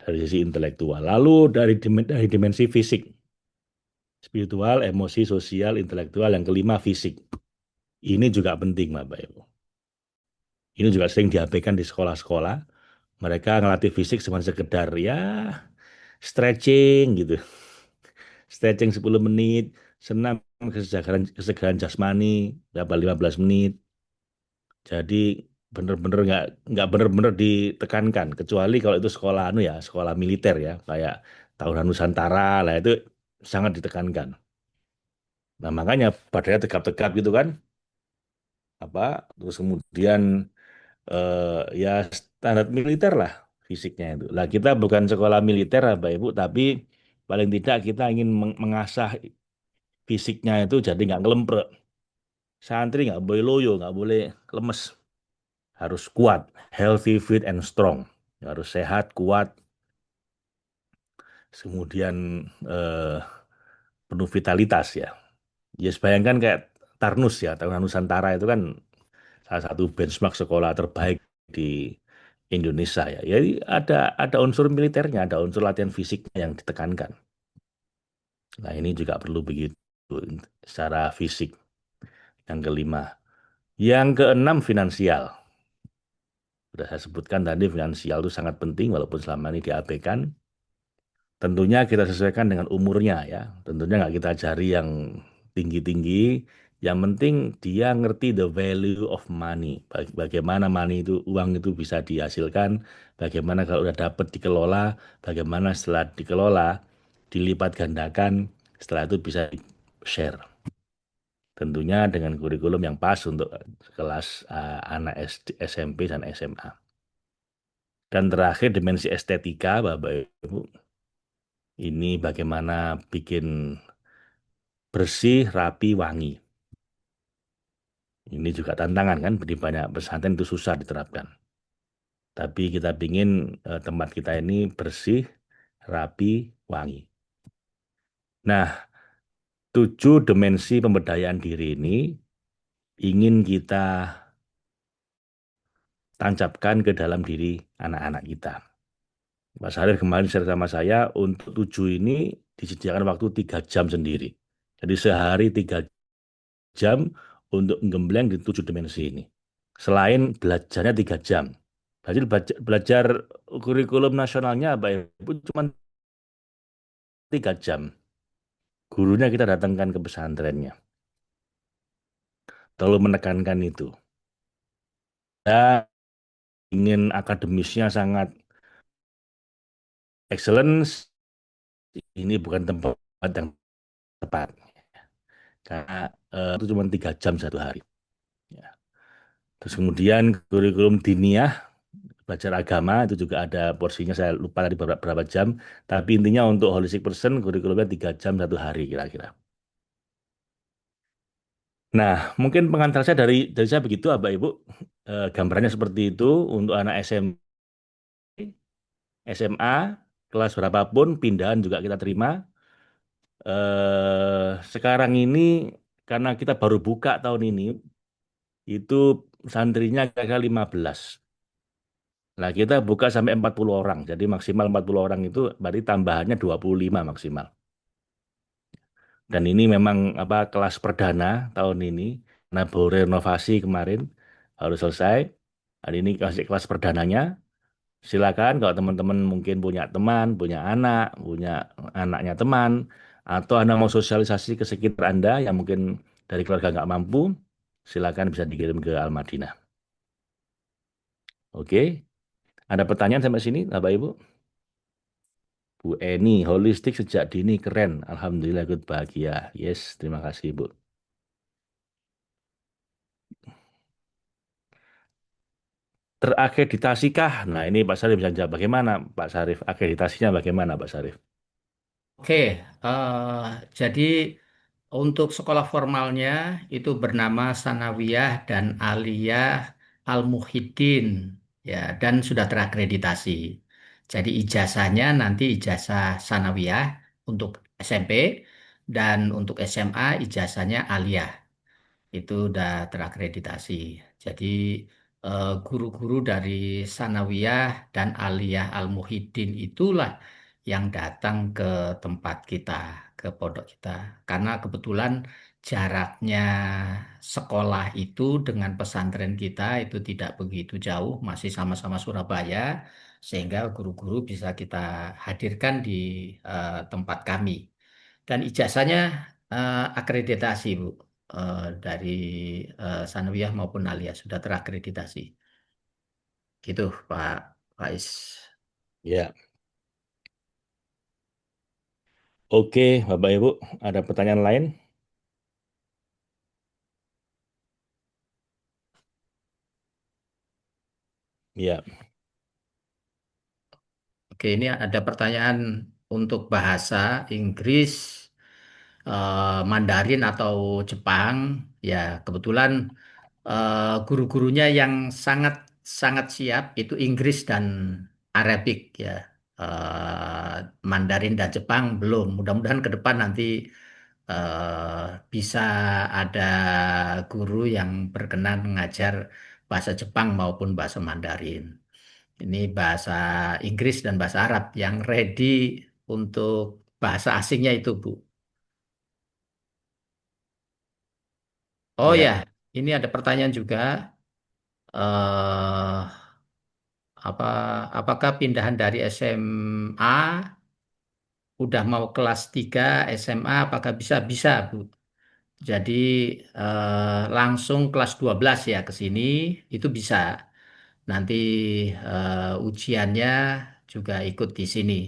dari sisi intelektual. Lalu dari dimensi fisik, spiritual, emosi, sosial, intelektual, yang kelima fisik. Ini juga penting, Bapak Ibu. Ini juga sering diabaikan di sekolah-sekolah. Mereka ngelatih fisik cuma sekedar ya stretching gitu. Stretching 10 menit, senam kesegaran jasmani, dapat 15 menit. Jadi benar-benar nggak benar-benar ditekankan. Kecuali kalau itu sekolah anu ya, sekolah militer ya, kayak Tahunan Nusantara lah itu sangat ditekankan. Nah makanya badannya tegap-tegap gitu kan, apa terus kemudian ya standar militer lah fisiknya itu. Lah kita bukan sekolah militer Bapak Ibu, tapi paling tidak kita ingin mengasah fisiknya itu jadi nggak ngelemprek. Santri nggak boleh loyo, nggak boleh lemes. Harus kuat, healthy, fit, and strong. Harus sehat, kuat, kemudian eh, penuh vitalitas ya. Ya bayangkan kayak Tarnus ya, Taruna Nusantara itu kan salah satu benchmark sekolah terbaik di Indonesia ya. Jadi ada unsur militernya, ada unsur latihan fisiknya yang ditekankan. Nah, ini juga perlu begitu secara fisik. Yang kelima. Yang keenam finansial. Sudah saya sebutkan tadi finansial itu sangat penting walaupun selama ini diabaikan. Tentunya kita sesuaikan dengan umurnya ya. Tentunya nggak kita cari yang tinggi-tinggi. Yang penting dia ngerti the value of money. Bagaimana money itu, uang itu bisa dihasilkan. Bagaimana kalau udah dapat dikelola. Bagaimana setelah dikelola dilipat gandakan. Setelah itu bisa share. Tentunya dengan kurikulum yang pas untuk kelas anak SD, SMP dan SMA. Dan terakhir dimensi estetika Bapak Ibu. Ini bagaimana bikin bersih, rapi, wangi. Ini juga tantangan kan, di banyak pesantren itu susah diterapkan. Tapi kita ingin tempat kita ini bersih, rapi, wangi. Nah, 7 dimensi pemberdayaan diri ini ingin kita tancapkan ke dalam diri anak-anak kita. Mas Harif kemarin share sama saya, untuk 7 ini disediakan waktu 3 jam sendiri. Jadi sehari 3 jam untuk menggembleng di 7 dimensi ini. Selain belajarnya 3 jam. Belajar kurikulum nasionalnya Bapak Ibu cuma 3 jam. Gurunya kita datangkan ke pesantrennya. Terlalu menekankan itu. Dan ingin akademisnya sangat excellence, ini bukan tempat yang tepat. Karena itu cuma 3 jam satu hari. Ya. Terus kemudian kurikulum diniyah, belajar agama, itu juga ada porsinya, saya lupa tadi berapa jam. Tapi intinya untuk holistic person, kurikulumnya 3 jam satu hari kira-kira. Nah, mungkin pengantar saya dari saya begitu, Bapak Ibu. Gambarannya seperti itu untuk anak SMA, kelas berapapun, pindahan juga kita terima. Sekarang ini, karena kita baru buka tahun ini, itu santrinya kira-kira 15. Nah, kita buka sampai 40 orang. Jadi maksimal 40 orang itu berarti tambahannya 25 maksimal. Dan ini memang kelas perdana tahun ini. Nah, baru renovasi kemarin harus selesai. Hari ini kasih kelas perdananya. Silakan kalau teman-teman mungkin punya teman, punya anak, punya anaknya teman, atau Anda mau sosialisasi ke sekitar Anda yang mungkin dari keluarga nggak mampu, silakan bisa dikirim ke Al-Madinah. Oke, ada pertanyaan sampai sini, Bapak Ibu? Bu Eni, holistik sejak dini keren. Alhamdulillah ikut bahagia. Yes, terima kasih Bu. Terakreditasikah? Nah ini Pak Sarif bisa jawab bagaimana Pak Sarif? Akreditasinya bagaimana Pak Sarif? Oke, jadi untuk sekolah formalnya itu bernama Sanawiyah dan Aliyah Al-Muhyiddin, ya, dan sudah terakreditasi. Jadi ijazahnya nanti ijazah Sanawiyah untuk SMP dan untuk SMA ijazahnya Aliyah itu udah terakreditasi. Jadi guru-guru dari Sanawiyah dan Aliyah Al-Muhyiddin itulah yang datang ke tempat kita, ke pondok kita. Karena kebetulan jaraknya sekolah itu dengan pesantren kita itu tidak begitu jauh, masih sama-sama Surabaya, sehingga guru-guru bisa kita hadirkan di tempat kami. Dan ijazahnya akreditasi, Bu, dari Sanawiyah maupun Aliyah sudah terakreditasi. Gitu, Pak Faiz. Ya, oke Bapak Ibu, ada pertanyaan lain? Ya, Oke, ini ada pertanyaan untuk bahasa Inggris, Mandarin atau Jepang. Ya, kebetulan guru-gurunya yang sangat sangat siap itu Inggris dan Arabic, ya. Mandarin dan Jepang belum. Mudah-mudahan ke depan nanti bisa ada guru yang berkenan mengajar bahasa Jepang maupun bahasa Mandarin. Ini bahasa Inggris dan bahasa Arab yang ready untuk bahasa asingnya itu, Bu. Oh ya, ya. ini ada pertanyaan juga. eh apa apakah pindahan dari SMA udah mau kelas 3 SMA apakah bisa? Bisa, Bu. Jadi langsung kelas 12 ya ke sini itu bisa. Nanti ujiannya juga ikut di sini.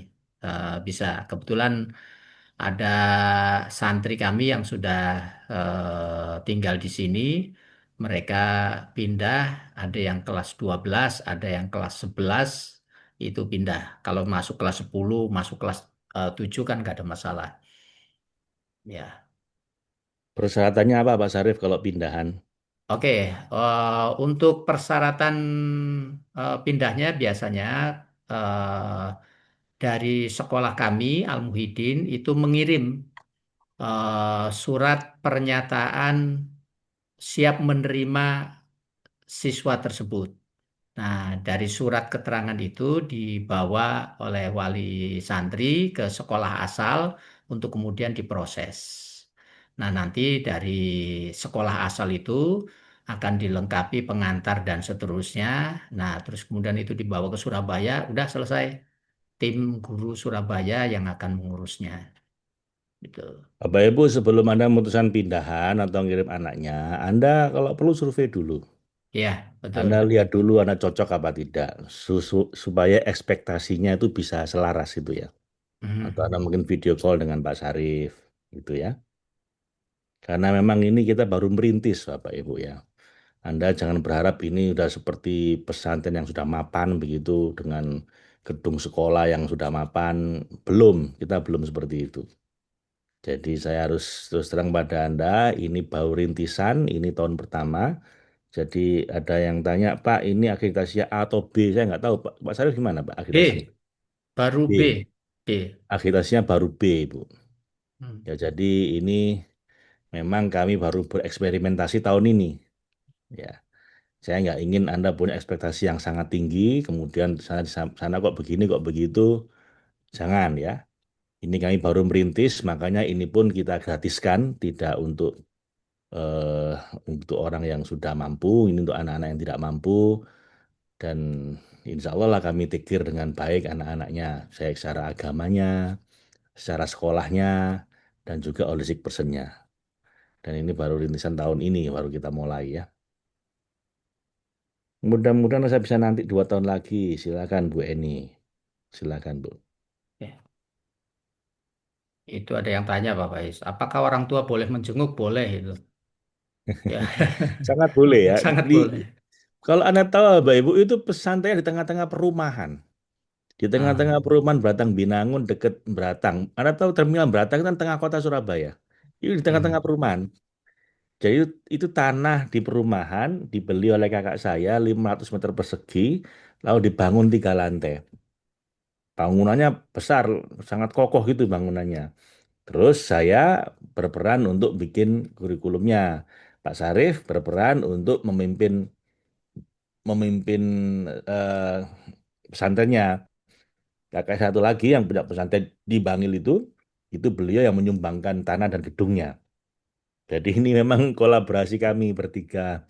Bisa. Kebetulan ada santri kami yang sudah tinggal di sini. Mereka pindah, ada yang kelas 12, ada yang kelas 11 itu pindah. Kalau masuk kelas 10, masuk kelas 7 kan nggak ada masalah. Ya. Persyaratannya apa Pak Sarif kalau pindahan? Oke, untuk persyaratan pindahnya biasanya eh, dari sekolah kami Al Muhyiddin itu mengirim surat pernyataan siap menerima siswa tersebut. Nah, dari surat keterangan itu dibawa oleh wali santri ke sekolah asal untuk kemudian diproses. Nah, nanti dari sekolah asal itu akan dilengkapi pengantar dan seterusnya. Nah, terus kemudian itu dibawa ke Surabaya, udah selesai. Tim guru Surabaya yang akan mengurusnya. Gitu. Bapak Ibu, sebelum Anda memutuskan pindahan atau ngirim anaknya, Anda kalau perlu survei dulu. Ya, Anda betul. lihat dulu Anda cocok apa tidak, supaya ekspektasinya itu bisa selaras itu ya. Atau Anda Mhm. mungkin video call dengan Pak Sarif, gitu ya. Karena memang ini kita baru merintis, Bapak Ibu ya. Anda jangan berharap ini sudah seperti pesantren yang sudah mapan begitu dengan gedung sekolah yang sudah mapan. Belum, kita belum seperti itu. Jadi saya harus terus terang pada Anda, ini baru rintisan, ini tahun pertama. Jadi ada yang tanya, Pak, ini akreditasinya A atau B? Saya nggak tahu, Pak. Pak Sarif gimana, Pak, akreditasinya? B, baru B. B. B. Akreditasinya baru B, Bu. Hmm. Ya, jadi ini memang kami baru bereksperimentasi tahun ini. Ya, saya nggak ingin Anda punya ekspektasi yang sangat tinggi, kemudian sana kok begini, kok begitu. Jangan ya. Ini kami baru merintis, makanya ini pun kita gratiskan, tidak eh, untuk orang yang sudah mampu, ini untuk anak-anak yang tidak mampu, dan insya Allah lah kami tikir dengan baik anak-anaknya, saya secara agamanya, secara sekolahnya, dan juga holistic personnya. Dan ini baru rintisan tahun ini, baru kita mulai ya. Mudah-mudahan saya bisa nanti 2 tahun lagi. Silakan Bu Eni. Silakan Bu. Ya. Itu ada yang tanya Pak Faiz, apakah orang tua boleh menjenguk? Boleh itu. Ya, Sangat boleh ya. sangat Di, boleh. kalau Anda tahu Bapak Ibu itu pesantren di tengah-tengah perumahan. Di tengah-tengah Ah, perumahan Beratang Binangun dekat Beratang. Anda tahu terminal Beratang itu kan tengah kota Surabaya. Itu di tengah-tengah hmm. perumahan. Jadi itu tanah di perumahan dibeli oleh kakak saya 500 meter persegi, lalu dibangun 3 lantai. Bangunannya besar, sangat kokoh gitu bangunannya. Terus saya berperan untuk bikin kurikulumnya. Pak Sarif berperan untuk memimpin memimpin eh, pesantrennya. Kakak satu lagi yang punya pesantren di Bangil itu beliau yang menyumbangkan tanah dan gedungnya. Jadi ini memang kolaborasi kami bertiga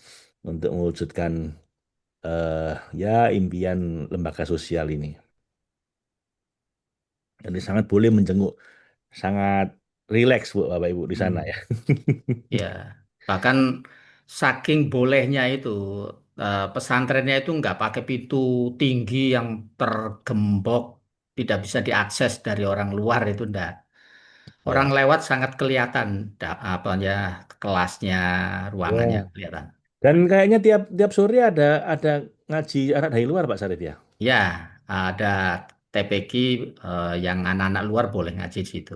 untuk mewujudkan eh, ya impian lembaga sosial ini. Jadi sangat boleh menjenguk, sangat rileks Bu Bapak Ibu di sana ya. Hmm. Ya, bahkan saking bolehnya itu pesantrennya itu nggak pakai pintu tinggi yang tergembok, tidak bisa diakses dari orang luar itu enggak. Orang Ya. lewat sangat kelihatan, apa ya, kelasnya, Ya. ruangannya kelihatan. Dan kayaknya tiap tiap sore ada ngaji anak dari luar Pak Sarif ya. Ya, ada TPQ yang anak-anak luar boleh ngaji di situ.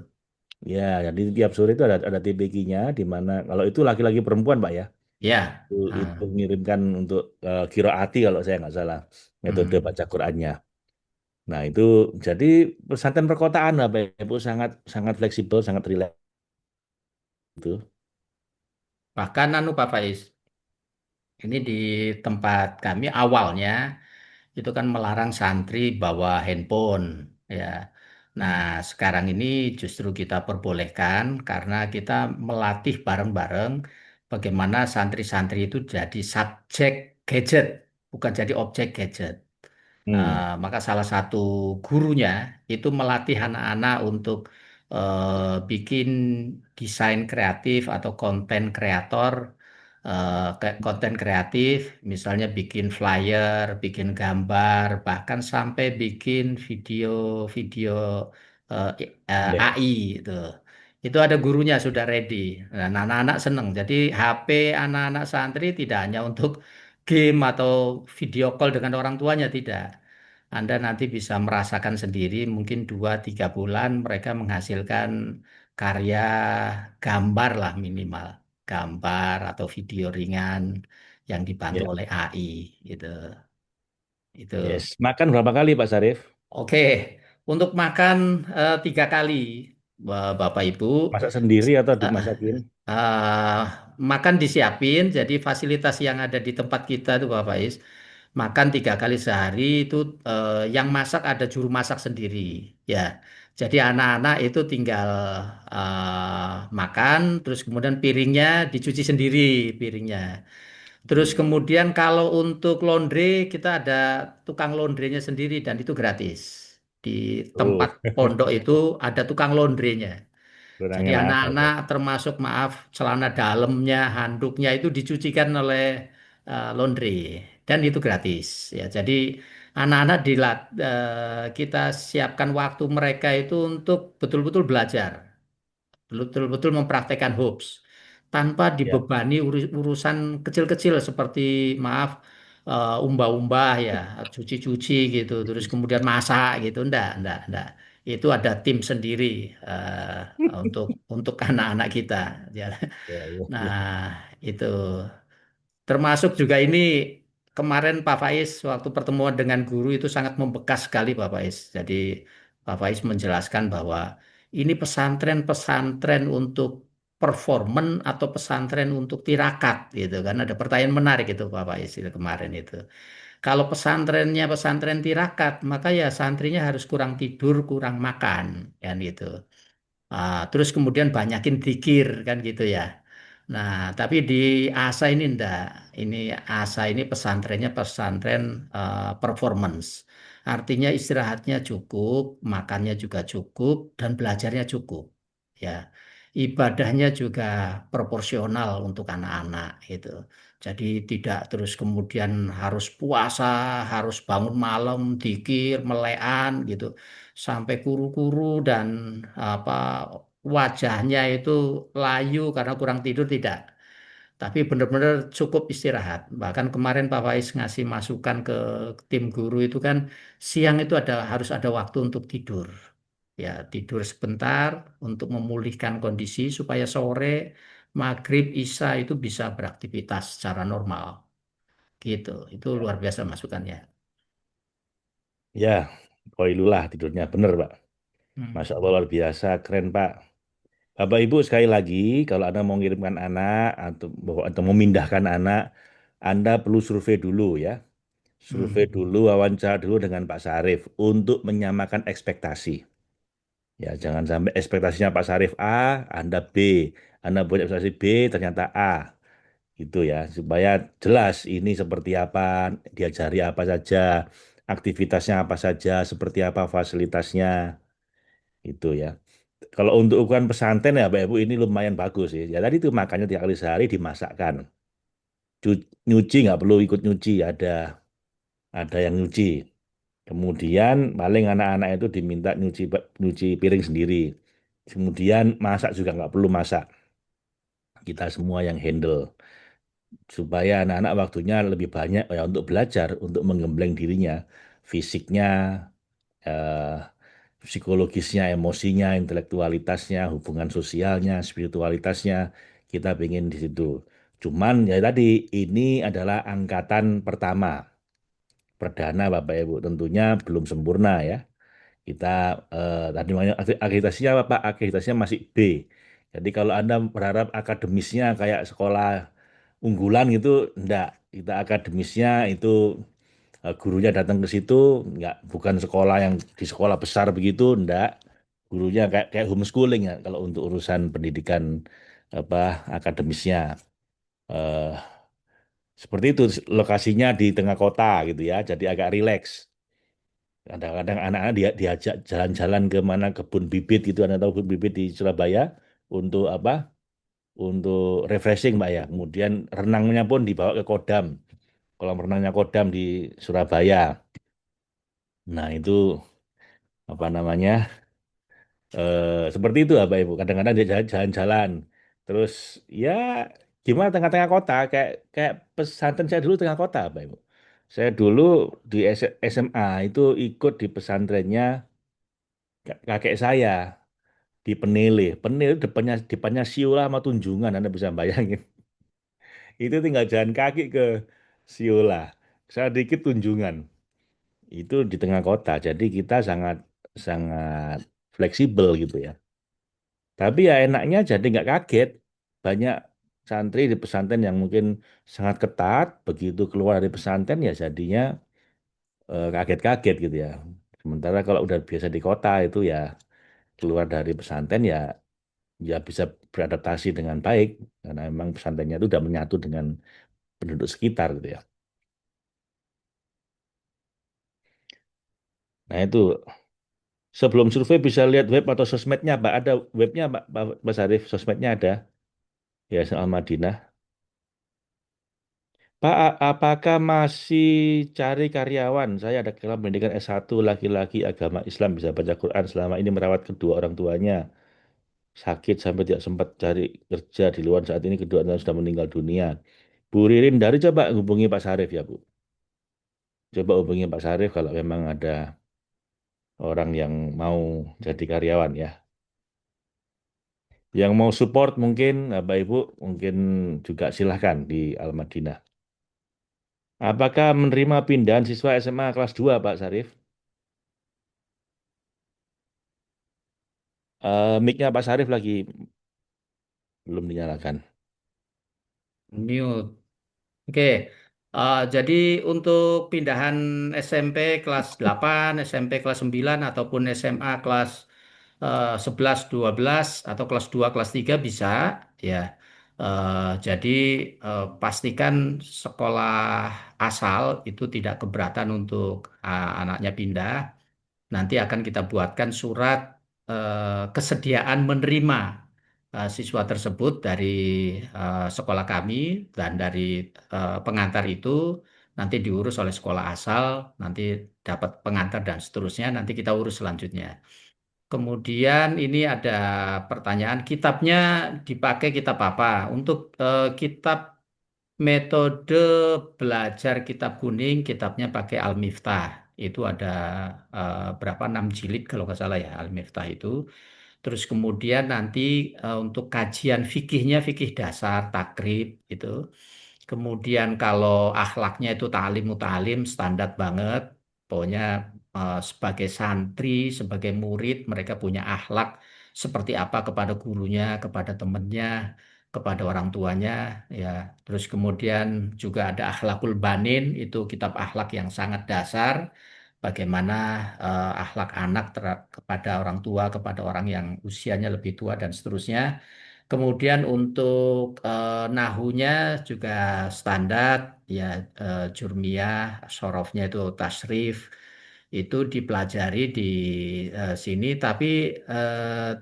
Ya, jadi tiap sore itu ada TBQ-nya di mana kalau itu laki-laki perempuan Pak ya. Ya, Itu mengirimkan untuk kiroati kalau saya nggak salah metode hmm. baca Qurannya. Nah itu jadi pesantren perkotaan Bapak Ibu sangat sangat fleksibel, sangat rileks itu. Bahkan anu Pak Faiz, ini di tempat kami awalnya itu kan melarang santri bawa handphone, ya. Nah, sekarang ini justru kita perbolehkan karena kita melatih bareng-bareng bagaimana santri-santri itu jadi subjek gadget, bukan jadi objek gadget. Hmm, Maka salah satu gurunya itu melatih anak-anak untuk bikin desain kreatif atau konten kreator, kayak konten kreatif, misalnya bikin flyer, bikin gambar, bahkan sampai bikin video-video ya, AI itu. Itu ada gurunya sudah ready. Nah, anak-anak seneng. Jadi HP anak-anak santri tidak hanya untuk game atau video call dengan orang tuanya, tidak. Anda nanti bisa merasakan sendiri, mungkin 2-3 bulan mereka menghasilkan karya gambar lah minimal. Gambar atau video ringan yang dibantu ya. oleh AI gitu. Yes. Itu. Makan berapa kali Pak Sarif? Oke, untuk makan 3 kali, Bapak Ibu. Masak sendiri atau eh, dimasakin? eh, Makan disiapin, jadi fasilitas yang ada di tempat kita itu Bapak Is, makan 3 kali sehari itu yang masak ada juru masak sendiri, ya. Jadi anak-anak itu tinggal makan, terus kemudian piringnya dicuci sendiri piringnya. Terus Hmm. kemudian kalau untuk laundry kita ada tukang laundrynya sendiri dan itu gratis. Di tempat Oh, pondok itu ada tukang laundrynya. kurang Jadi enak apa anak-anak ya? termasuk maaf celana dalamnya, handuknya itu dicucikan oleh laundry dan itu gratis ya. Jadi anak-anak kita siapkan waktu mereka itu untuk betul-betul belajar, betul-betul mempraktekkan hoops tanpa Ya, dibebani urusan kecil-kecil seperti maaf umbah-umbah ya, cuci-cuci gitu, terus kemudian masak gitu, enggak. Itu ada tim sendiri untuk anak-anak kita. Ya. ya, ya, ya. Nah, itu. Termasuk juga ini kemarin Pak Faiz waktu pertemuan dengan guru itu sangat membekas sekali Pak Faiz. Jadi Pak Faiz menjelaskan bahwa ini pesantren-pesantren untuk performan atau pesantren untuk tirakat gitu kan. Ada pertanyaan menarik itu Pak Faiz itu kemarin itu. Kalau pesantrennya pesantren tirakat, maka ya santrinya harus kurang tidur, kurang makan kan gitu. Terus kemudian banyakin zikir kan gitu ya. Nah, tapi di ASA ini enggak. Ini ASA ini pesantrennya pesantren performance. Artinya istirahatnya cukup, makannya juga cukup, dan belajarnya cukup. Ya, ibadahnya juga proporsional untuk anak-anak gitu. Jadi tidak terus kemudian harus puasa, harus bangun malam, dikir, melean gitu, sampai kuru-kuru dan apa wajahnya itu layu karena kurang tidur tidak. Tapi benar-benar cukup istirahat. Bahkan kemarin Pak Faiz ngasih masukan ke tim guru itu kan siang itu harus ada waktu untuk tidur. Ya, tidur sebentar untuk memulihkan kondisi supaya sore, maghrib, isya itu bisa beraktivitas secara normal. Gitu. Itu luar biasa masukannya. Ya, koilulah tidurnya bener, Pak. Hmm. Masya Allah luar biasa, keren, Pak. Bapak Ibu sekali lagi, kalau Anda mau mengirimkan anak atau memindahkan anak, Anda perlu survei dulu ya. Survei Hmm. dulu, wawancara dulu dengan Pak Sarif untuk menyamakan ekspektasi. Ya, jangan sampai ekspektasinya Pak Sarif A, Anda B. Anda punya ekspektasi B, ternyata A. Gitu ya, supaya jelas ini seperti apa, diajari apa saja, aktivitasnya apa saja, seperti apa fasilitasnya, itu ya. Kalau untuk ukuran pesantren ya Bapak Ibu ini lumayan bagus sih. Ya tadi itu makannya 3 kali sehari dimasakkan. Nyuci nggak perlu ikut nyuci, ada yang nyuci. Kemudian paling anak-anak itu diminta nyuci piring sendiri. Kemudian masak juga nggak perlu masak. Kita semua yang handle. Supaya anak-anak waktunya lebih banyak ya untuk belajar, untuk menggembleng dirinya, fisiknya, eh, psikologisnya, emosinya, intelektualitasnya, hubungan sosialnya, spiritualitasnya, kita pengen di situ. Cuman ya tadi, ini adalah angkatan pertama, perdana Bapak Ibu, tentunya belum sempurna ya. Kita tadi namanya akreditasinya apa Pak? Akreditasinya masih B. Jadi kalau Anda berharap akademisnya kayak sekolah unggulan gitu, enggak. Kita akademisnya itu gurunya datang ke situ, enggak bukan sekolah yang di sekolah besar begitu, enggak. Gurunya kayak kayak homeschooling ya kalau untuk urusan pendidikan apa akademisnya. Eh, Seperti itu lokasinya di tengah kota gitu ya, jadi agak rileks. Kadang-kadang anak-anak diajak jalan-jalan ke mana kebun bibit gitu, Anda tahu kebun bibit di Surabaya untuk apa? Untuk refreshing, Mbak ya. Kemudian renangnya pun dibawa ke Kodam, kolam renangnya Kodam di Surabaya. Nah, itu apa namanya? Seperti itu, Bapak Ibu. Kadang-kadang dia jalan-jalan. Terus ya gimana tengah-tengah kota kayak kayak pesantren saya dulu tengah kota, Bapak Ibu. Saya dulu di SMA itu ikut di pesantrennya kakek saya di Penele. Penele depannya depannya Siola sama Tunjungan, Anda bisa bayangin. Itu tinggal jalan kaki ke Siola. Saya dikit Tunjungan. Itu di tengah kota. Jadi kita sangat sangat fleksibel gitu ya. Tapi ya enaknya jadi nggak kaget. Banyak santri di pesantren yang mungkin sangat ketat. Begitu keluar dari pesantren ya jadinya kaget-kaget gitu ya. Sementara kalau udah biasa di kota itu ya keluar dari pesantren ya ya bisa beradaptasi dengan baik karena memang pesantrennya itu udah menyatu dengan penduduk sekitar gitu ya. Nah itu sebelum survei bisa lihat web atau sosmednya, Pak. Ada webnya, Pak Mas Arief, sosmednya ada. Ya, soal Madinah. Pak, apakah masih cari karyawan? Saya ada kelas pendidikan S1 laki-laki agama Islam bisa baca Quran selama ini merawat kedua orang tuanya. Sakit sampai tidak sempat cari kerja di luar saat ini kedua orang sudah meninggal dunia. Bu Ririn dari coba hubungi Pak Sarif ya Bu. Coba hubungi Pak Sarif kalau memang ada orang yang mau jadi karyawan ya. Yang mau support mungkin Bapak Ibu mungkin juga silahkan di Al-Madinah. Apakah menerima pindahan siswa SMA kelas 2 Pak Sarif? Mic-nya Pak Sarif lagi belum dinyalakan. Mute. Oke, jadi untuk pindahan SMP kelas 8, SMP kelas 9, ataupun SMA kelas 11, 12, atau kelas 2, kelas 3 bisa, ya. Jadi pastikan sekolah asal itu tidak keberatan untuk anaknya pindah. Nanti akan kita buatkan surat kesediaan menerima siswa tersebut dari sekolah kami dan dari pengantar itu nanti diurus oleh sekolah asal, nanti dapat pengantar dan seterusnya, nanti kita urus selanjutnya. Kemudian ini ada pertanyaan, kitabnya dipakai kitab apa? Untuk kitab metode belajar kitab kuning, kitabnya pakai Al-Miftah. Itu ada berapa 6 jilid kalau nggak salah ya Al-Miftah itu. Terus kemudian nanti untuk kajian fikihnya fikih dasar, takrib itu. Kemudian kalau akhlaknya itu ta'lim muta'alim standar banget. Pokoknya sebagai santri, sebagai murid mereka punya akhlak seperti apa kepada gurunya, kepada temannya, kepada orang tuanya ya. Terus kemudian juga ada akhlakul banin itu kitab akhlak yang sangat dasar bagaimana akhlak anak kepada orang tua, kepada orang yang usianya lebih tua dan seterusnya. Kemudian untuk nahunya juga standar ya, jurmiyah, sorofnya itu tasrif itu dipelajari di sini tapi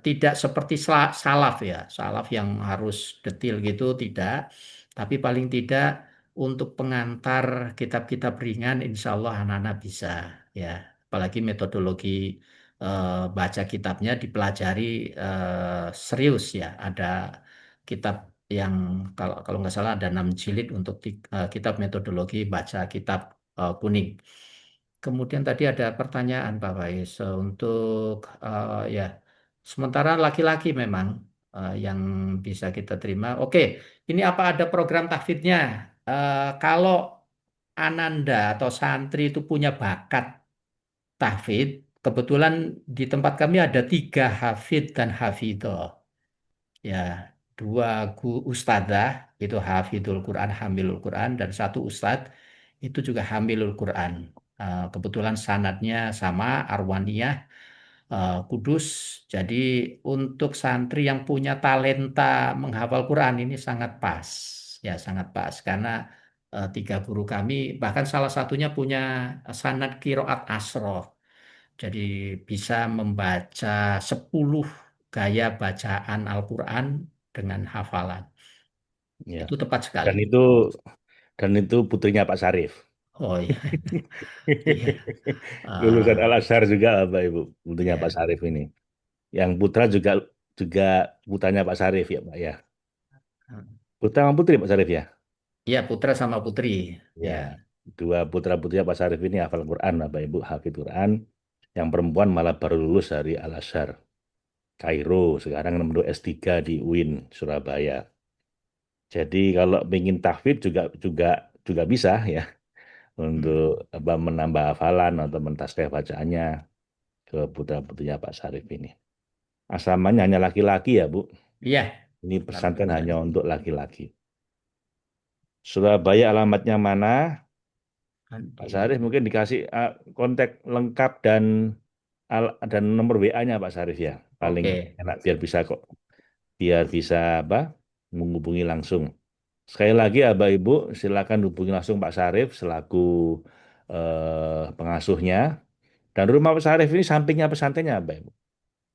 tidak seperti salaf ya, salaf yang harus detil gitu tidak, tapi paling tidak untuk pengantar kitab-kitab ringan insya Allah anak-anak bisa ya, apalagi metodologi baca kitabnya dipelajari serius ya. Ada kitab yang kalau kalau nggak salah ada 6 jilid untuk kitab metodologi baca kitab kuning. Kemudian tadi ada pertanyaan Pak Faiz untuk ya sementara laki-laki memang yang bisa kita terima. Oke, ini apa ada program tahfidnya? Kalau Ananda atau santri itu punya bakat tahfidz. Kebetulan di tempat kami ada 3 hafidz dan hafidho. Ya, 2 ustadzah itu hafidul Quran, hamilul Quran, dan 1 ustadz itu juga hamilul Quran. Kebetulan sanadnya sama Arwaniyah Kudus. Jadi untuk santri yang punya talenta menghafal Quran ini sangat pas, ya sangat pas karena 3 guru kami bahkan salah satunya punya sanad kiroat asroh. Jadi bisa membaca 10 gaya bacaan Al-Quran dengan hafalan. Ya. Itu tepat sekali. Dan itu dan itu putrinya Pak Sarif. Oh iya, iya. Lulusan Ah, Al-Azhar juga Bapak Ibu, putrinya Pak ya. Sarif ini. Yang putra juga juga putranya Pak Sarif ya Pak ya. Putra sama putri Pak Sarif ya. Iya, putra sama putri. Ya, Ya. dua putra putrinya Pak Sarif ini hafal Quran Bapak Ibu, hafid Quran. Yang perempuan malah baru lulus dari Al-Azhar, Kairo. Sekarang nomor S3 di UIN Surabaya. Jadi kalau ingin tahfidz juga juga juga bisa ya untuk Hmm. apa menambah hafalan atau mentasbih bacaannya ke putra-putrinya Pak Sarif ini. Asramanya hanya laki-laki ya, Bu. Iya, Ini pesantren alhamdulillah. hanya untuk laki-laki. Surabaya alamatnya mana? Pak Sarif mungkin dikasih kontak lengkap dan dan nomor WA-nya Pak Sarif ya. paling Oke. enak biar bisa apa menghubungi langsung. Sekali lagi ya Bapak Ibu, silakan hubungi langsung Pak Sarif selaku pengasuhnya. Dan rumah Pak Sarif ini sampingnya pesantrennya Bapak Ibu.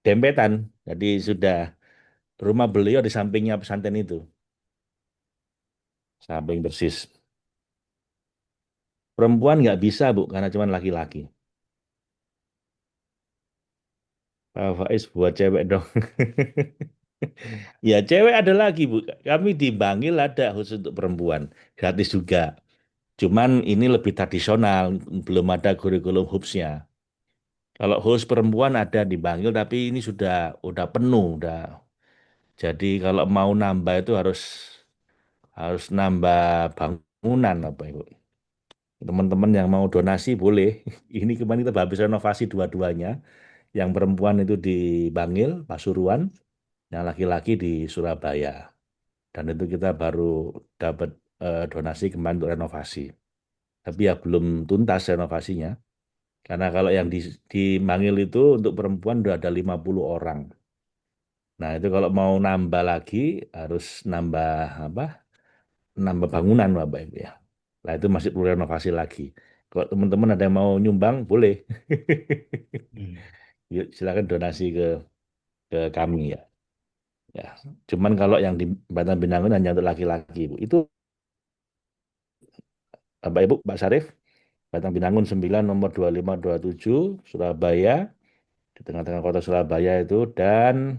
Dempetan. Jadi sudah rumah beliau di sampingnya pesantren itu. Samping persis. Perempuan nggak bisa Bu, karena cuma laki-laki. Pak Faiz buat cewek dong. Ya cewek ada lagi Bu. Kami di Bangil ada khusus untuk perempuan. Gratis juga. Cuman ini lebih tradisional, belum ada kurikulum HUPS-nya. Kalau khusus perempuan ada di Bangil, tapi ini udah penuh, udah. Jadi kalau mau nambah itu harus harus nambah bangunan apa Ibu. Teman-teman yang mau donasi boleh. Ini kemarin kita habis renovasi dua-duanya. Yang perempuan itu di Bangil, Pasuruan, yang laki-laki di Surabaya. Dan itu kita baru dapat donasi kemarin untuk renovasi. Tapi ya belum tuntas renovasinya. Karena kalau yang di Mangil itu untuk perempuan udah ada 50 orang. Nah, itu kalau mau nambah lagi harus nambah apa? Nambah bangunan Bapak Ibu ya. Nah, itu masih perlu renovasi lagi. Kalau teman-teman ada yang mau nyumbang, boleh. Hmm. Yuk, silakan donasi ke kami ya. Ya. Cuman kalau yang di Batam Binangun hanya untuk laki-laki, Bu. Itu Bapak Ibu, Pak Sarif, Batang Binangun 9 nomor 2527 Surabaya, di tengah-tengah kota Surabaya itu, dan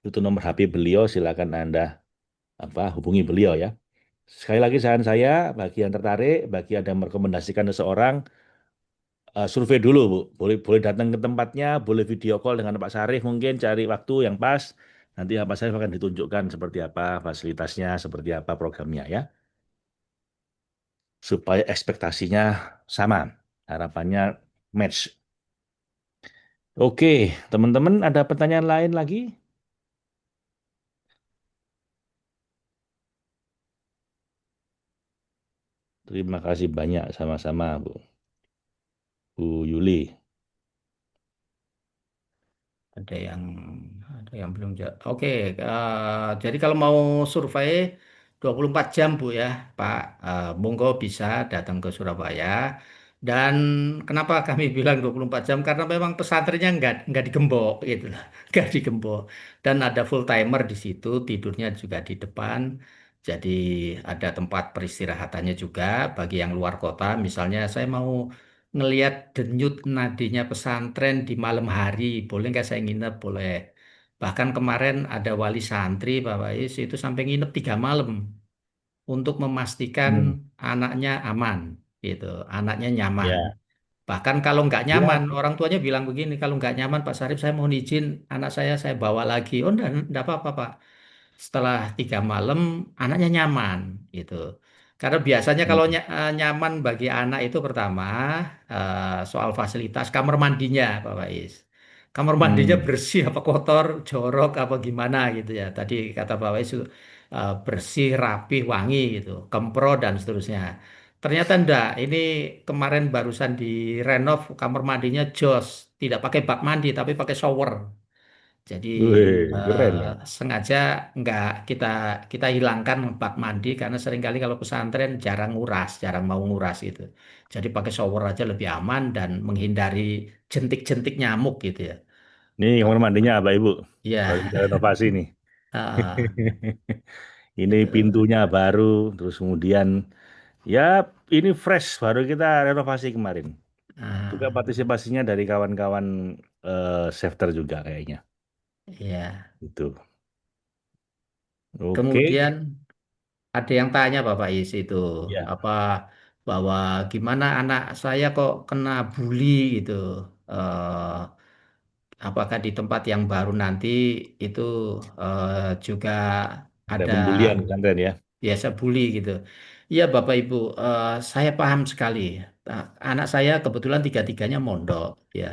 itu nomor HP beliau, silakan Anda hubungi beliau ya. Sekali lagi saran saya bagi yang tertarik, bagi yang ada yang merekomendasikan seseorang, survei dulu Bu. Boleh boleh datang ke tempatnya, boleh video call dengan Pak Sarif mungkin cari waktu yang pas. Nanti Pak Sarif akan ditunjukkan seperti apa fasilitasnya, seperti apa programnya ya. Supaya ekspektasinya sama, harapannya match. Oke, teman-teman ada pertanyaan lain lagi? Terima kasih banyak sama-sama Bu Yuli. Ada yang ada yang belum jawab. Oke, jadi kalau mau survei 24 jam Bu ya, Pak, monggo bisa datang ke Surabaya. Dan kenapa kami bilang 24 jam? Karena memang pesantrennya nggak digembok gitu lah, nggak digembok. Dan ada full timer di situ, tidurnya juga di depan. Jadi ada tempat peristirahatannya juga bagi yang luar kota. Misalnya saya mau ngelihat denyut nadinya pesantren di malam hari. Boleh nggak saya nginep? Boleh. Bahkan kemarin ada wali santri, Pak Faiz, itu sampai nginep 3 malam untuk memastikan Hmm. anaknya aman, gitu, anaknya nyaman. Ya, Bahkan kalau nggak nyaman, ya. orang tuanya bilang begini, kalau nggak nyaman Pak Sarif, saya mohon izin anak saya bawa lagi. Oh, enggak apa-apa Pak. Setelah 3 malam anaknya nyaman gitu. Karena biasanya kalau Hmm. nyaman bagi anak itu pertama soal fasilitas kamar mandinya Pak Faiz. Kamar mandinya Hmm. bersih apa kotor, jorok apa gimana gitu ya. Tadi kata Pak Faiz bersih, rapih, wangi gitu, kempro dan seterusnya. Ternyata enggak, ini kemarin barusan direnov kamar mandinya jos, tidak pakai bak mandi tapi pakai shower. Jadi Wih, keren eh, ya. sengaja nggak kita kita hilangkan bak mandi karena seringkali kalau pesantren jarang nguras, jarang mau nguras itu. Jadi pakai shower aja lebih aman dan menghindari jentik-jentik nyamuk gitu ya. Ini kamar mandinya Pak Ibu. Baru Iya, kita renovasi nih. Ini gitu. pintunya baru, terus kemudian ya ini fresh, baru kita renovasi kemarin. Juga Ah, partisipasinya dari kawan-kawan shifter juga kayaknya. iya. Itu. Oke. Kemudian ada yang tanya Bapak Is itu Ya, apa bahwa gimana anak saya kok kena bully gitu. Eh, Apakah di tempat yang baru nanti itu juga ada ada pembulian di pesantren ya. biasa bully gitu? Iya Bapak Ibu, saya paham sekali. Nah, anak saya kebetulan tiga-tiganya mondok, ya.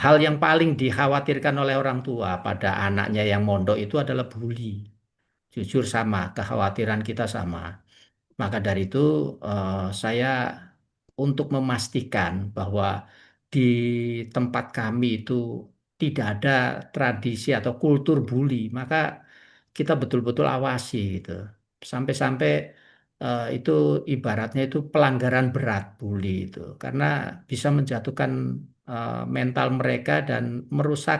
Hal yang paling dikhawatirkan oleh orang tua pada anaknya yang mondok itu adalah bully. Jujur sama, kekhawatiran kita sama. Maka dari itu saya untuk memastikan bahwa di tempat kami itu tidak ada tradisi atau kultur bully, maka kita betul-betul awasi gitu. Sampai-sampai itu ibaratnya itu pelanggaran berat bully itu, karena bisa menjatuhkan mental mereka dan merusak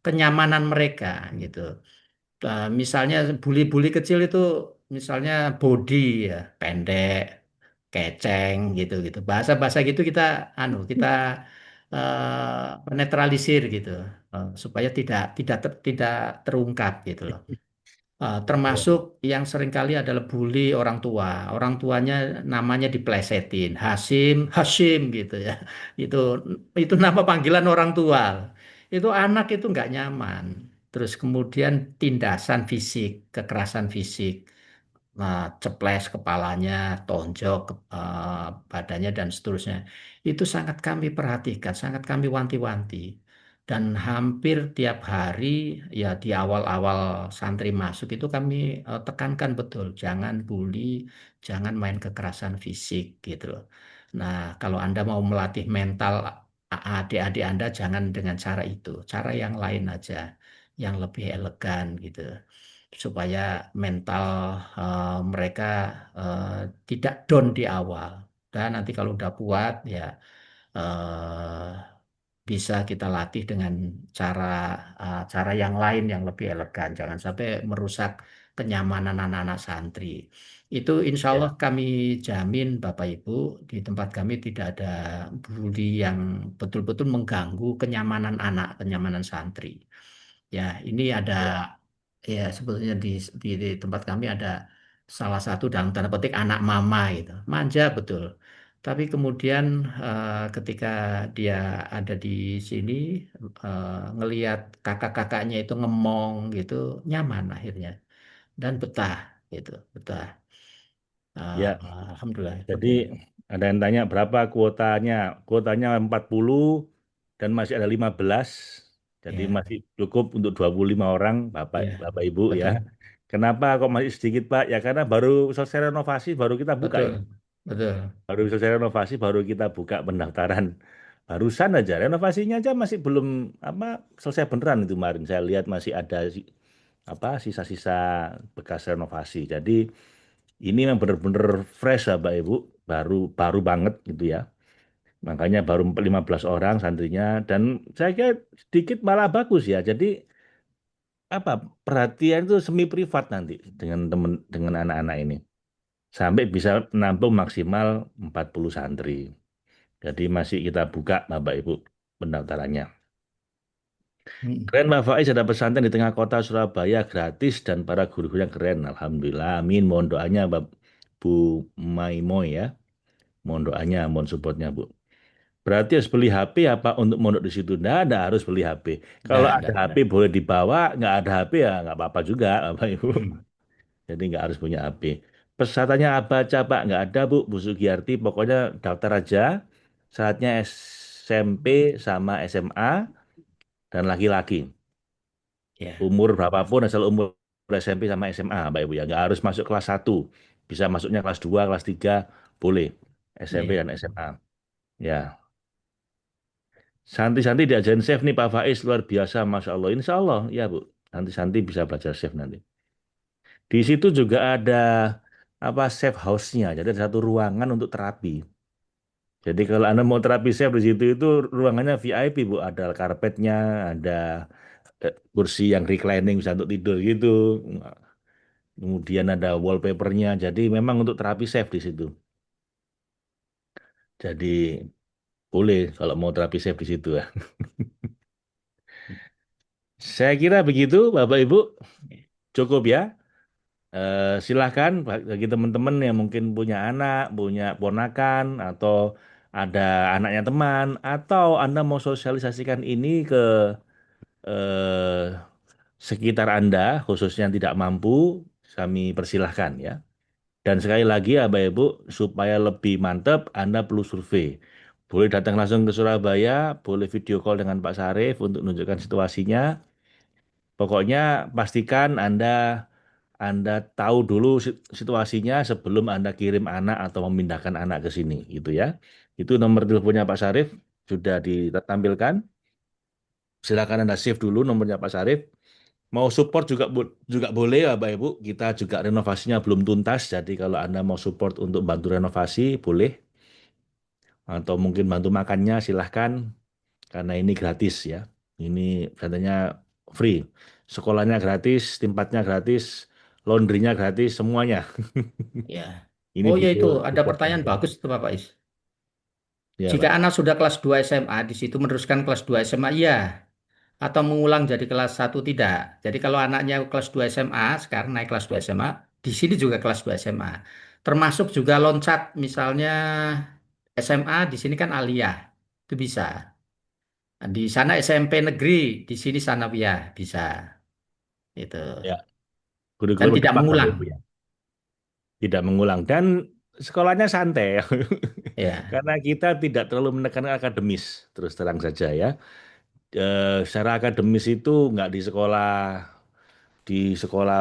kenyamanan mereka gitu. Misalnya bully-bully kecil itu misalnya body ya, pendek, keceng gitu-gitu. Bahasa-bahasa gitu kita netralisir gitu, supaya tidak terungkap gitu loh. Ya. Termasuk yang seringkali adalah bully orang tua. Orang tuanya namanya diplesetin, Hasim, Hashim gitu ya. Itu itu nama panggilan orang tua. Itu anak itu nggak nyaman. Terus kemudian tindasan fisik, kekerasan fisik, ceples kepalanya, tonjok badannya dan seterusnya. Itu sangat kami perhatikan, sangat kami wanti-wanti. Dan hampir tiap hari ya di awal-awal santri masuk itu kami tekankan betul, jangan bully, jangan main kekerasan fisik gitu loh. Nah, kalau Anda mau melatih mental adik-adik Anda jangan dengan cara itu, cara yang lain aja, yang lebih elegan gitu supaya mental mereka eh, tidak down di awal. Dan nanti kalau udah kuat ya eh, bisa kita latih dengan cara yang lain yang lebih elegan. Jangan sampai merusak kenyamanan anak-anak santri. Itu insya Allah Ya. kami jamin Bapak Ibu di tempat kami tidak ada bully yang betul-betul mengganggu kenyamanan anak, kenyamanan santri. Ya, ini ada Ya. ya sebetulnya di tempat kami ada salah satu dalam tanda petik anak mama gitu. Manja betul. Tapi kemudian ketika dia ada di sini ngelihat kakak-kakaknya itu ngemong gitu, nyaman akhirnya dan betah gitu, betah. Ya, Alhamdulillah jadi seperti itu. ada yang tanya berapa kuotanya. Kuotanya 40 dan masih ada 15. Jadi Ya, masih cukup untuk 25 orang, Bapak, ya, Bapak Ibu ya. betul, Kenapa kok masih sedikit, Pak? Ya karena baru selesai renovasi, baru kita buka ini. betul, betul. Baru selesai renovasi, baru kita buka pendaftaran. Barusan aja, renovasinya aja masih belum apa selesai beneran itu kemarin. Saya lihat masih ada apa sisa-sisa bekas renovasi. Jadi ini memang benar-benar fresh ya, Pak Ibu, baru baru banget gitu ya. Makanya baru 15 orang santrinya dan saya kira sedikit malah bagus ya. Jadi apa perhatian itu semi privat nanti dengan temen dengan anak-anak ini sampai bisa menampung maksimal 40 santri. Jadi masih kita buka Bapak Ibu pendaftarannya. Hmm. Keren Pak Faiz ada pesantren di tengah kota Surabaya gratis dan para guru-guru yang keren. Alhamdulillah. Amin. Mohon doanya Bu Maimoy ya. Mohon doanya, mohon supportnya Bu. Berarti harus beli HP apa untuk mondok di situ? Nggak harus beli HP. Kalau ada HP Enggak. boleh dibawa, nggak ada HP ya nggak apa-apa juga, Bapak Ibu. Hmm. Jadi nggak harus punya HP. Pesertanya apa aja Pak? Nggak ada Bu, Bu Sugiyarti. Pokoknya daftar aja. Syaratnya SMP sama SMA dan laki-laki. Ya, Umur berapapun asal umur SMP sama SMA, Bapak Ibu ya. Nggak harus masuk kelas 1. Bisa masuknya kelas 2, kelas 3, boleh. SMP ya. dan SMA. Ya. Santri-santri diajarin chef nih Pak Faiz luar biasa, Masya Allah. Insya Allah, ya Bu. Santri-santri bisa belajar chef nanti. Di situ juga ada apa safe house-nya. Jadi ada satu ruangan untuk terapi. Jadi kalau Anda mau terapi chef di situ itu ruangannya VIP Bu. Ada karpetnya, ada kursi yang reclining bisa untuk tidur gitu. Kemudian ada wallpapernya. Jadi memang untuk terapi chef di situ. Jadi boleh kalau mau terapi chef di situ ya. Saya kira begitu Bapak Ibu. Cukup ya. Silahkan bagi teman-teman yang mungkin punya anak, punya ponakan, atau ada anaknya teman, atau Anda mau sosialisasikan ini ke eh, sekitar Anda, khususnya yang tidak mampu, kami persilahkan ya. Dan sekali lagi ya Bapak Ibu, supaya lebih mantap, Anda perlu survei. Boleh datang langsung ke Surabaya, boleh video call dengan Pak Sarif untuk menunjukkan situasinya. Pokoknya pastikan Anda tahu dulu situasinya sebelum Anda kirim anak atau memindahkan anak ke sini, gitu ya. Itu nomor teleponnya Pak Sarif sudah ditampilkan. Silakan Anda save dulu nomornya Pak Sarif. Mau support juga juga boleh ya Bapak Ibu. Kita juga renovasinya belum tuntas. Jadi kalau Anda mau support untuk bantu renovasi boleh. Atau mungkin bantu makannya silahkan. Karena ini gratis ya. Ini katanya free. Sekolahnya gratis, tempatnya gratis, laundrynya gratis, semuanya. Ya. Ini Oh ya butuh itu ada support pertanyaan aja. bagus itu Bapak Is. Ya Jika Pak. anak sudah kelas 2 SMA, di situ meneruskan kelas 2 SMA, iya. Atau mengulang jadi kelas 1 tidak. Jadi kalau anaknya kelas 2 SMA, sekarang naik kelas 2 SMA, di sini juga kelas 2 SMA. Termasuk juga loncat, misalnya SMA, di sini kan aliyah. Itu bisa. Di sana SMP negeri, di sini sanawiyah, bisa. Itu. Ya, Dan kurikulum tidak depak Bapak mengulang. Ibu ya. Tidak mengulang dan sekolahnya santai ya. Ya. Karena kita tidak terlalu menekankan akademis, terus terang saja ya. Secara akademis itu nggak di sekolah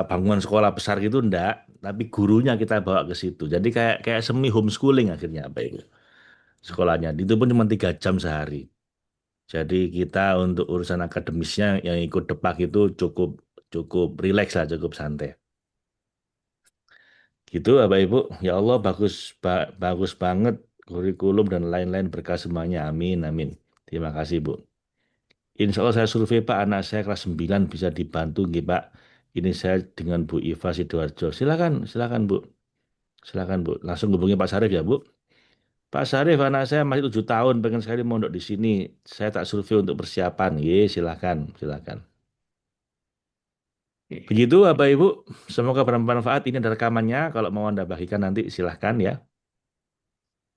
bangunan sekolah besar gitu enggak, tapi gurunya kita bawa ke situ. Jadi kayak kayak semi homeschooling akhirnya apa itu sekolahnya. Itu pun cuma 3 jam sehari. Jadi kita untuk urusan akademisnya yang ikut depak itu cukup cukup rileks lah, cukup santai. Gitu Bapak Ibu. Ya Allah bagus bagus banget kurikulum dan lain-lain berkah semuanya. Amin amin. Terima kasih Bu. Insya Allah saya survei Pak, anak saya kelas 9 bisa dibantu nggih Pak. Ini saya dengan Bu Iva Sidoarjo. Silakan, silakan Bu. Silakan Bu. Langsung hubungi Pak Sarif ya Bu. Pak Sarif, anak saya masih 7 tahun, pengen sekali mondok di sini. Saya tak survei untuk persiapan. Ye, silakan, silakan. Begitu Bapak Ibu. Semoga bermanfaat. Ini ada rekamannya. Kalau mau Anda bagikan nanti silahkan ya.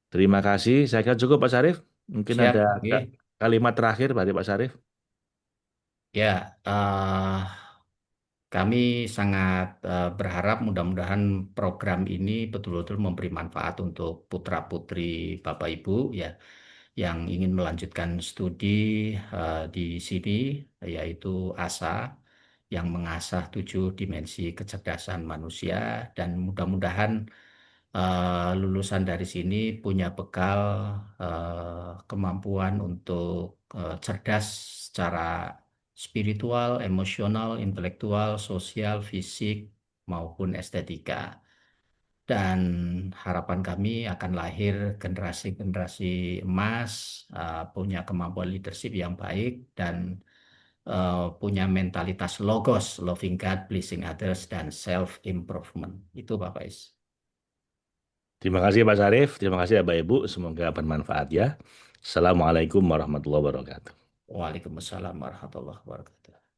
Terima kasih. Saya kira cukup Pak Sarif. Mungkin Siap. ada Oke. kalimat terakhir dari Pak Sarif. Ya, kami sangat berharap mudah-mudahan program ini betul-betul memberi manfaat untuk putra-putri Bapak Ibu ya yang ingin melanjutkan studi di sini, yaitu ASA yang mengasah 7 dimensi kecerdasan manusia, dan mudah-mudahan lulusan dari sini punya bekal kemampuan untuk cerdas secara spiritual, emosional, intelektual, sosial, fisik, maupun estetika. Dan harapan kami akan lahir generasi-generasi emas, punya kemampuan leadership yang baik, dan punya mentalitas logos, loving God, pleasing others, dan self-improvement. Itu Bapak Is. Terima kasih Pak Sarif. Terima kasih Bapak Ibu. Semoga bermanfaat ya. Assalamualaikum warahmatullahi wabarakatuh. Waalaikumsalam warahmatullahi wabarakatuh.